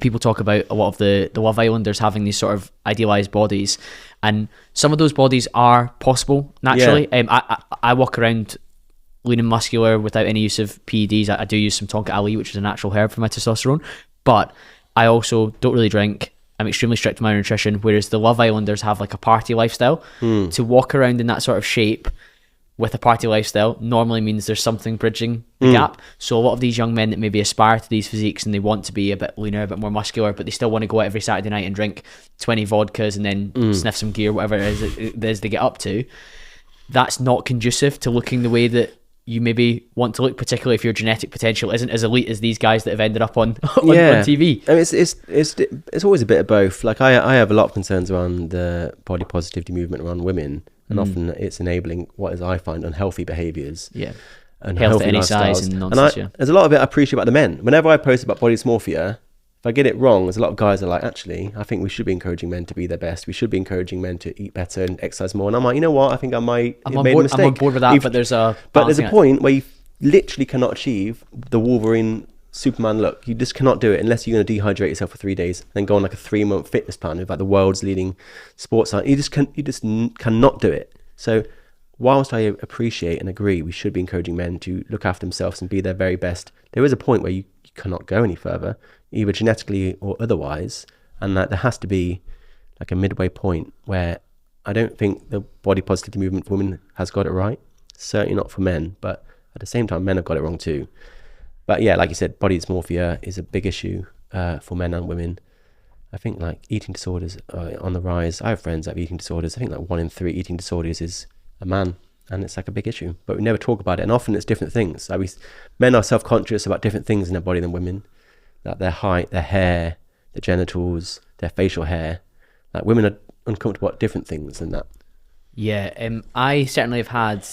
people talk about a lot of the Love Islanders having these sort of idealised bodies, and some of those bodies are possible naturally. I walk around lean and muscular without any use of PEDs. I do use some Tonka Ali, which is a natural herb for my testosterone, but I also don't really drink. I'm extremely strict with my nutrition, whereas the Love Islanders have like a party lifestyle. To walk around in that sort of shape with a party lifestyle normally means there's something bridging the gap. So a lot of these young men that maybe aspire to these physiques and they want to be a bit leaner, a bit more muscular, but they still want to go out every Saturday night and drink 20 vodkas and then sniff some gear, whatever it is they get up to, that's not conducive to looking the way that you maybe want to look, particularly if your genetic potential isn't as elite as these guys that have ended up on TV. I mean, it's always a bit of both. Like I have a lot of concerns around the body positivity movement around women, and often it's enabling what is, I find, unhealthy behaviours. Yeah, and health at any size and nonsense. There's a lot of it I appreciate about the men. Whenever I post about body dysmorphia, if I get it wrong, there's a lot of guys that are like, actually, I think we should be encouraging men to be their best. We should be encouraging men to eat better and exercise more. And I'm like, you know what? I think I'm on board with that, but there's a point where you literally cannot achieve the Wolverine Superman look. You just cannot do it unless you're going to dehydrate yourself for 3 days and then go on like a 3-month fitness plan with like the world's leading sports science. You just cannot do it. So whilst I appreciate and agree we should be encouraging men to look after themselves and be their very best, there is a point where you cannot go any further, either genetically or otherwise, and that there has to be like a midway point where I don't think the body positivity movement for women has got it right. Certainly not for men, but at the same time, men have got it wrong too. But yeah, like you said, body dysmorphia is a big issue for men and women. I think like eating disorders are on the rise. I have friends that have eating disorders. I think like 1 in 3 eating disorders is a man, and it's like a big issue. But we never talk about it, and often it's different things. Like men are self-conscious about different things in their body than women. Like their height, their hair, their genitals, their facial hair. Like women are uncomfortable about different things than that. Yeah, I certainly have had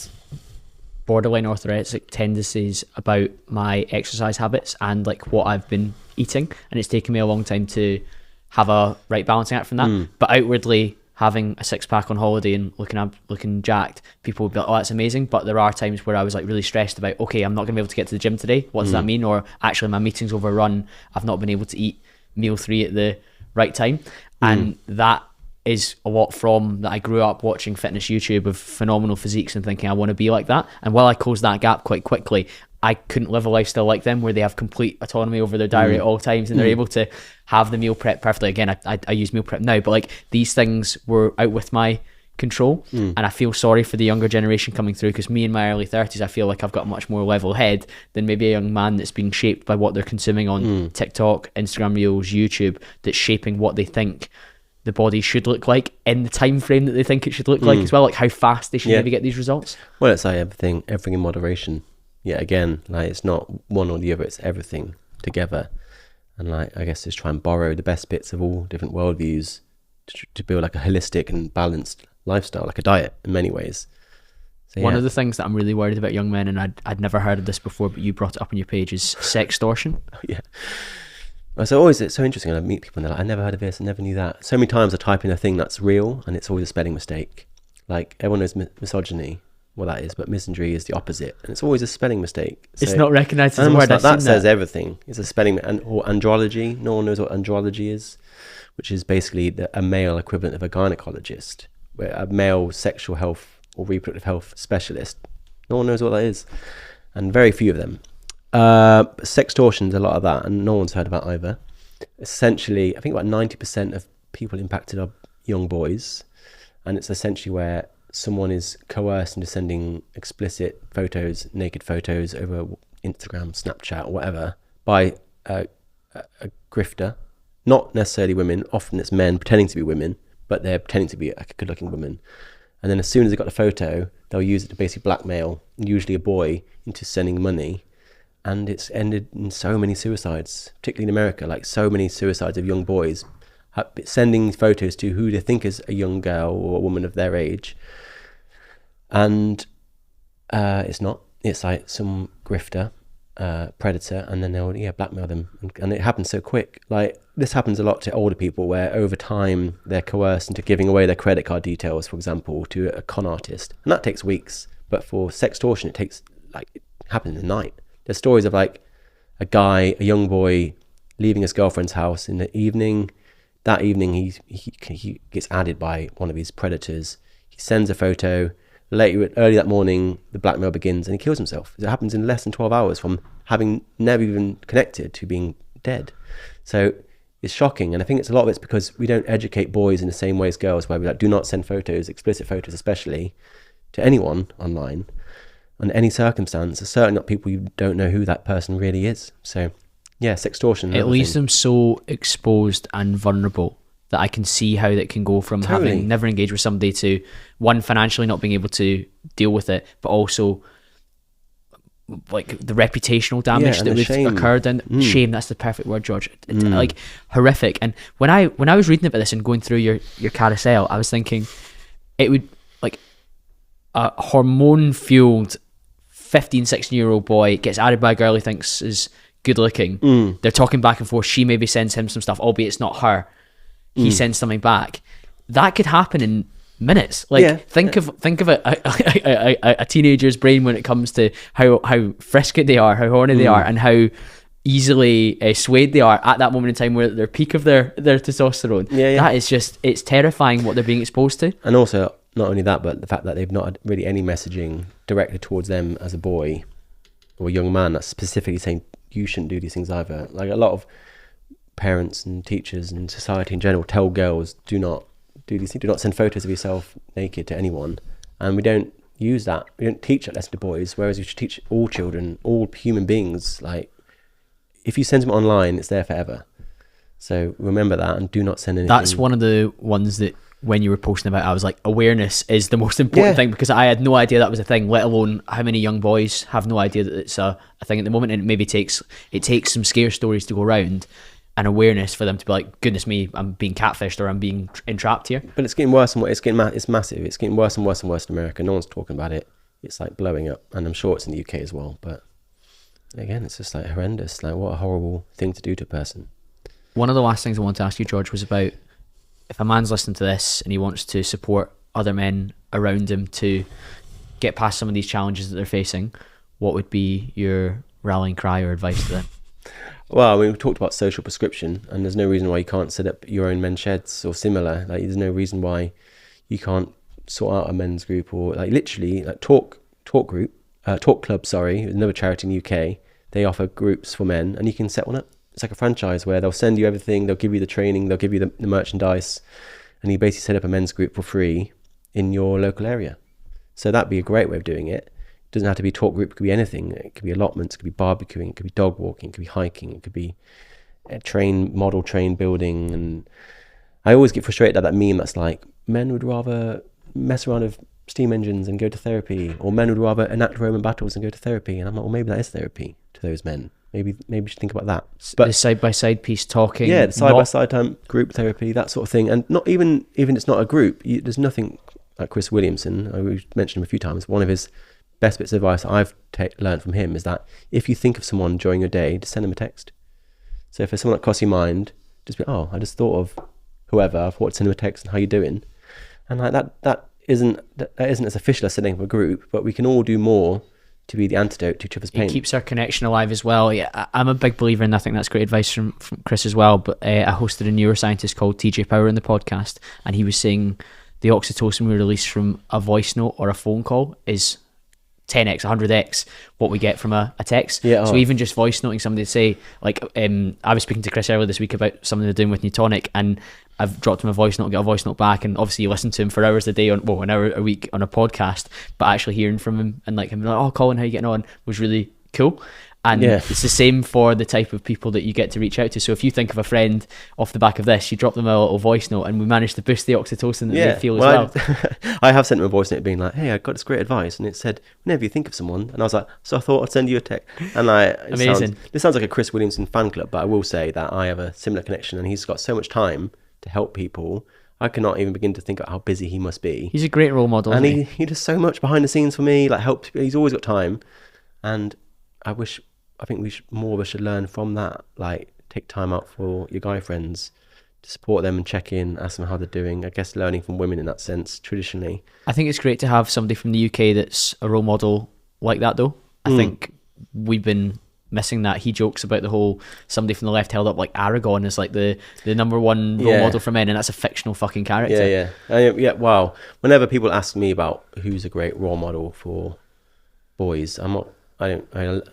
borderline orthorexic tendencies about my exercise habits and like what I've been eating, and it's taken me a long time to have a right balancing act from that. But outwardly, having a 6-pack on holiday and looking jacked, people would be like, oh, that's amazing. But there are times where I was like really stressed about, okay, I'm not gonna be able to get to the gym today. What does that mean? Or actually my meeting's overrun. I've not been able to eat meal 3 at the right time. And that is a lot from that I grew up watching fitness YouTube of phenomenal physiques and thinking I want to be like that. And while I closed that gap quite quickly, I couldn't live a lifestyle like them where they have complete autonomy over their diary at all times and they're able to have the meal prep perfectly. Again, I use meal prep now, but like these things were out with my control. And I feel sorry for the younger generation coming through, because me in my early 30s, I feel like I've got a much more level head than maybe a young man that's being shaped by what they're consuming on TikTok, Instagram Reels, YouTube, that's shaping what they think the body should look like in the time frame that they think it should look like as well, like how fast they should maybe get these results. Well, it's like everything in moderation. Yeah, again, like it's not one or the other, it's everything together. And like I guess just try and borrow the best bits of all different worldviews to build like a holistic and balanced lifestyle, like a diet in many ways. So, one of the things that I'm really worried about young men, and I'd never heard of this before, but you brought it up on your page, is sextortion. Yeah. So always, it's so interesting. I meet people and they're like, I never heard of this, I never knew that. So many times I type in a thing that's real and it's always a spelling mistake. Like everyone knows misogyny, what that is, but misandry is the opposite, and it's always a spelling mistake. So, it's not recognised as a word. That says everything. It's a spelling, or andrology. No one knows what andrology is, which is basically a male equivalent of a gynecologist, where a male sexual health or reproductive health specialist. No one knows what that is, and very few of them. Sextortion's a lot of that, and no one's heard about either. Essentially, I think about 90% of people impacted are young boys, and it's essentially where someone is coerced into sending explicit photos, naked photos over Instagram, Snapchat, or whatever, by a grifter. Not necessarily women, often it's men pretending to be women, but they're pretending to be a good-looking woman. And then as soon as they've got the photo, they'll use it to basically blackmail, usually a boy, into sending money. And it's ended in so many suicides, particularly in America, like so many suicides of young boys sending photos to who they think is a young girl or a woman of their age. And it's not. It's like some grifter, predator, and then they'll blackmail them. And it happens so quick. Like this happens a lot to older people where over time they're coerced into giving away their credit card details, for example, to a con artist. And that takes weeks. But for sextortion, it happens in the night. There's stories of like a young boy leaving his girlfriend's house in the evening. That evening he gets added by one of his predators. He sends a photo. Early that morning, the blackmail begins and he kills himself. It happens in less than 12 hours from having never even connected to being dead. So it's shocking. And I think a lot of it's because we don't educate boys in the same way as girls, where we do not send photos, explicit photos especially, to anyone online under any circumstance. It's certainly not people you don't know who that person really is. So yeah, sextortion. It leaves them so exposed and vulnerable that I can see how that can go from having never engaged with somebody to one, financially not being able to deal with it, but also like the reputational damage that would occurred, and shame. That's the perfect word, George. Like horrific. And when I was reading about this and going through your carousel, I was thinking it would like a hormone fueled 16-year-old boy gets added by a girl he thinks is good looking. They're talking back and forth. She maybe sends him some stuff, albeit it's not her. He sends something back. That could happen in minutes. Like think of a teenager's brain when it comes to how frisky they are, how horny they are, and how easily swayed they are at that moment in time where at their peak of their testosterone. That is just, it's terrifying what they're being exposed to. And also not only that, but the fact that they've not had really any messaging directed towards them as a boy or a young man that's specifically saying you shouldn't do these things either. Like a lot of parents and teachers and society in general tell girls, do not do these things, do not send photos of yourself naked to anyone. And we don't use that. We don't teach that lesson to boys, whereas we should teach all children, all human beings, like if you send them online, it's there forever. So remember that and do not send anything. That's one of the ones that when you were posting about, I was like, awareness is the most important thing, because I had no idea that was a thing, let alone how many young boys have no idea that it's a thing at the moment. And it maybe takes some scare stories to go around, and awareness for them to be like, goodness me, I'm being catfished or I'm being entrapped here. But it's getting worse and worse. It's massive. It's getting worse and worse and worse in America. No one's talking about it. It's like blowing up, and I'm sure it's in the UK as well. But again, it's just like horrendous. Like what a horrible thing to do to a person. One of the last things I wanted to ask you, George, was about if a man's listening to this and he wants to support other men around him to get past some of these challenges that they're facing, what would be your rallying cry or advice to them? Well, I mean, we talked about social prescription, and there's no reason why you can't set up your own men's sheds or similar. Like, there's no reason why you can't sort out a men's group, or like literally like Talk Club. Sorry, another charity in the UK. They offer groups for men, and you can set one up. It's like a franchise where they'll send you everything. They'll give you the training. They'll give you the merchandise, and you basically set up a men's group for free in your local area. So that'd be a great way of doing it. It doesn't have to be a talk group. It could be anything. It could be allotments. It could be barbecuing. It could be dog walking. It could be hiking. It could be model train building. And I always get frustrated at that meme that's like, men would rather mess around with steam engines and go to therapy, or men would rather enact Roman battles and go to therapy. And I'm like, well, maybe that is therapy to those men. Maybe we should think about that. But the side-by-side piece talking. Yeah, the side-by-side time, group therapy, that sort of thing. And not even it's not a group, there's nothing like Chris Williamson. We've mentioned him a few times. One of his best bits of advice I've learned from him is that if you think of someone during your day, just send them a text. So if there's someone that crosses your mind, just be, oh, I just thought of whoever, I thought to send them a text and how you doing? And like that isn't as official as setting up a group, but we can all do more to be the antidote to each other's pain. It keeps our connection alive as well. Yeah, I'm a big believer in, I think that's great advice from Chris as well, but I hosted a neuroscientist called TJ Power in the podcast, and he was saying the oxytocin we release from a voice note or a phone call is 10x, 100x what we get from a text. Yeah, so even just voice noting somebody to say, like, I was speaking to Chris earlier this week about something they're doing with Newtonic, and I've dropped him a voice note, got a voice note back, and obviously you listen to him for hours a day, an hour a week on a podcast, but actually hearing from him and like him like, oh Colin, how you getting on, was really cool. And it's the same for the type of people that you get to reach out to. So if you think of a friend off the back of this, you drop them a little voice note and we managed to boost the oxytocin that they feel as well. I have sent them a voice note being like, hey, I got this great advice. And it said, whenever you think of someone. And I was like, so I thought I'd send you a text. And Amazing. This sounds like a Chris Williamson fan club, but I will say that I have a similar connection and he's got so much time to help people. I cannot even begin to think of how busy he must be. He's a great role model. And he does so much behind the scenes for me, like helps. He's always got time. And I think more of us should learn from that. Like, take time out for your guy friends to support them and check in, ask them how they're doing. I guess learning from women in that sense, traditionally. I think it's great to have somebody from the UK that's a role model like that, though. I think we've been missing that. He jokes about the whole somebody from the left held up like Aragon as like the number one role model for men, and that's a fictional fucking character. Yeah. Wow. Whenever people ask me about who's a great role model for boys, I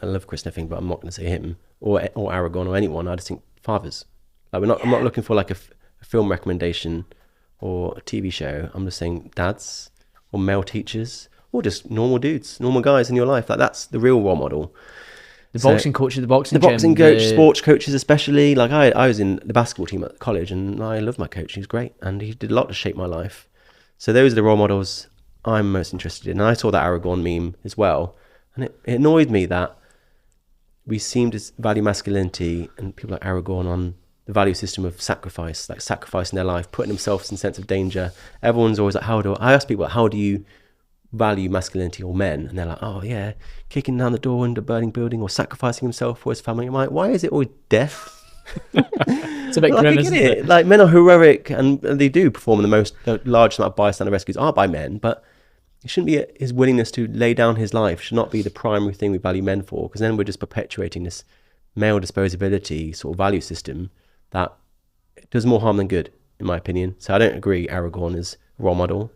love Chris Neffing, but I'm not going to say him or Aragon or anyone. I just think fathers. Like I'm not looking for like a film recommendation or a TV show. I'm just saying dads or male teachers or just normal dudes, normal guys in your life. Like that's the real role model. The boxing coach at the boxing gym. Boxing coach, sports coaches especially. Like I was in the basketball team at college and I love my coach. He was great and he did a lot to shape my life. So those are the role models I'm most interested in. And I saw that Aragon meme as well. And it annoyed me that we seem to value masculinity and people like Aragon on the value system of sacrifice, like sacrificing their life, putting themselves in a sense of danger. Everyone's always like, I ask people, how do you value masculinity or men? And they're like, oh yeah, kicking down the door into a burning building or sacrificing himself for his family. I'm like, why is it always death? It's a bit grim, isn't it? Like men are heroic and they do perform the largest amount of bystander rescues are by men, but it shouldn't be his willingness to lay down his life should not be the primary thing we value men for, because then we're just perpetuating this male disposability sort of value system that does more harm than good, in my opinion. So I don't agree Aragon is a role model,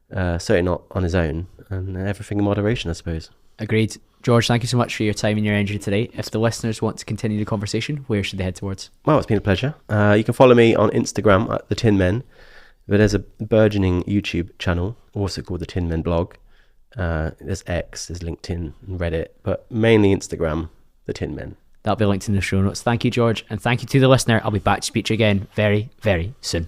certainly not on his own, and everything in moderation, I suppose. Agreed. George, thank you so much for your time and your energy today. If the listeners want to continue the conversation, where should they head towards? Well, it's been a pleasure. You can follow me on Instagram at TheTinMen. But there's a burgeoning YouTube channel, also called the Tin Men blog. There's X, there's LinkedIn and Reddit, but mainly Instagram, the Tin Men. That'll be linked in the show notes. Thank you, George, and thank you to the listener. I'll be back to speak to you again very, very soon.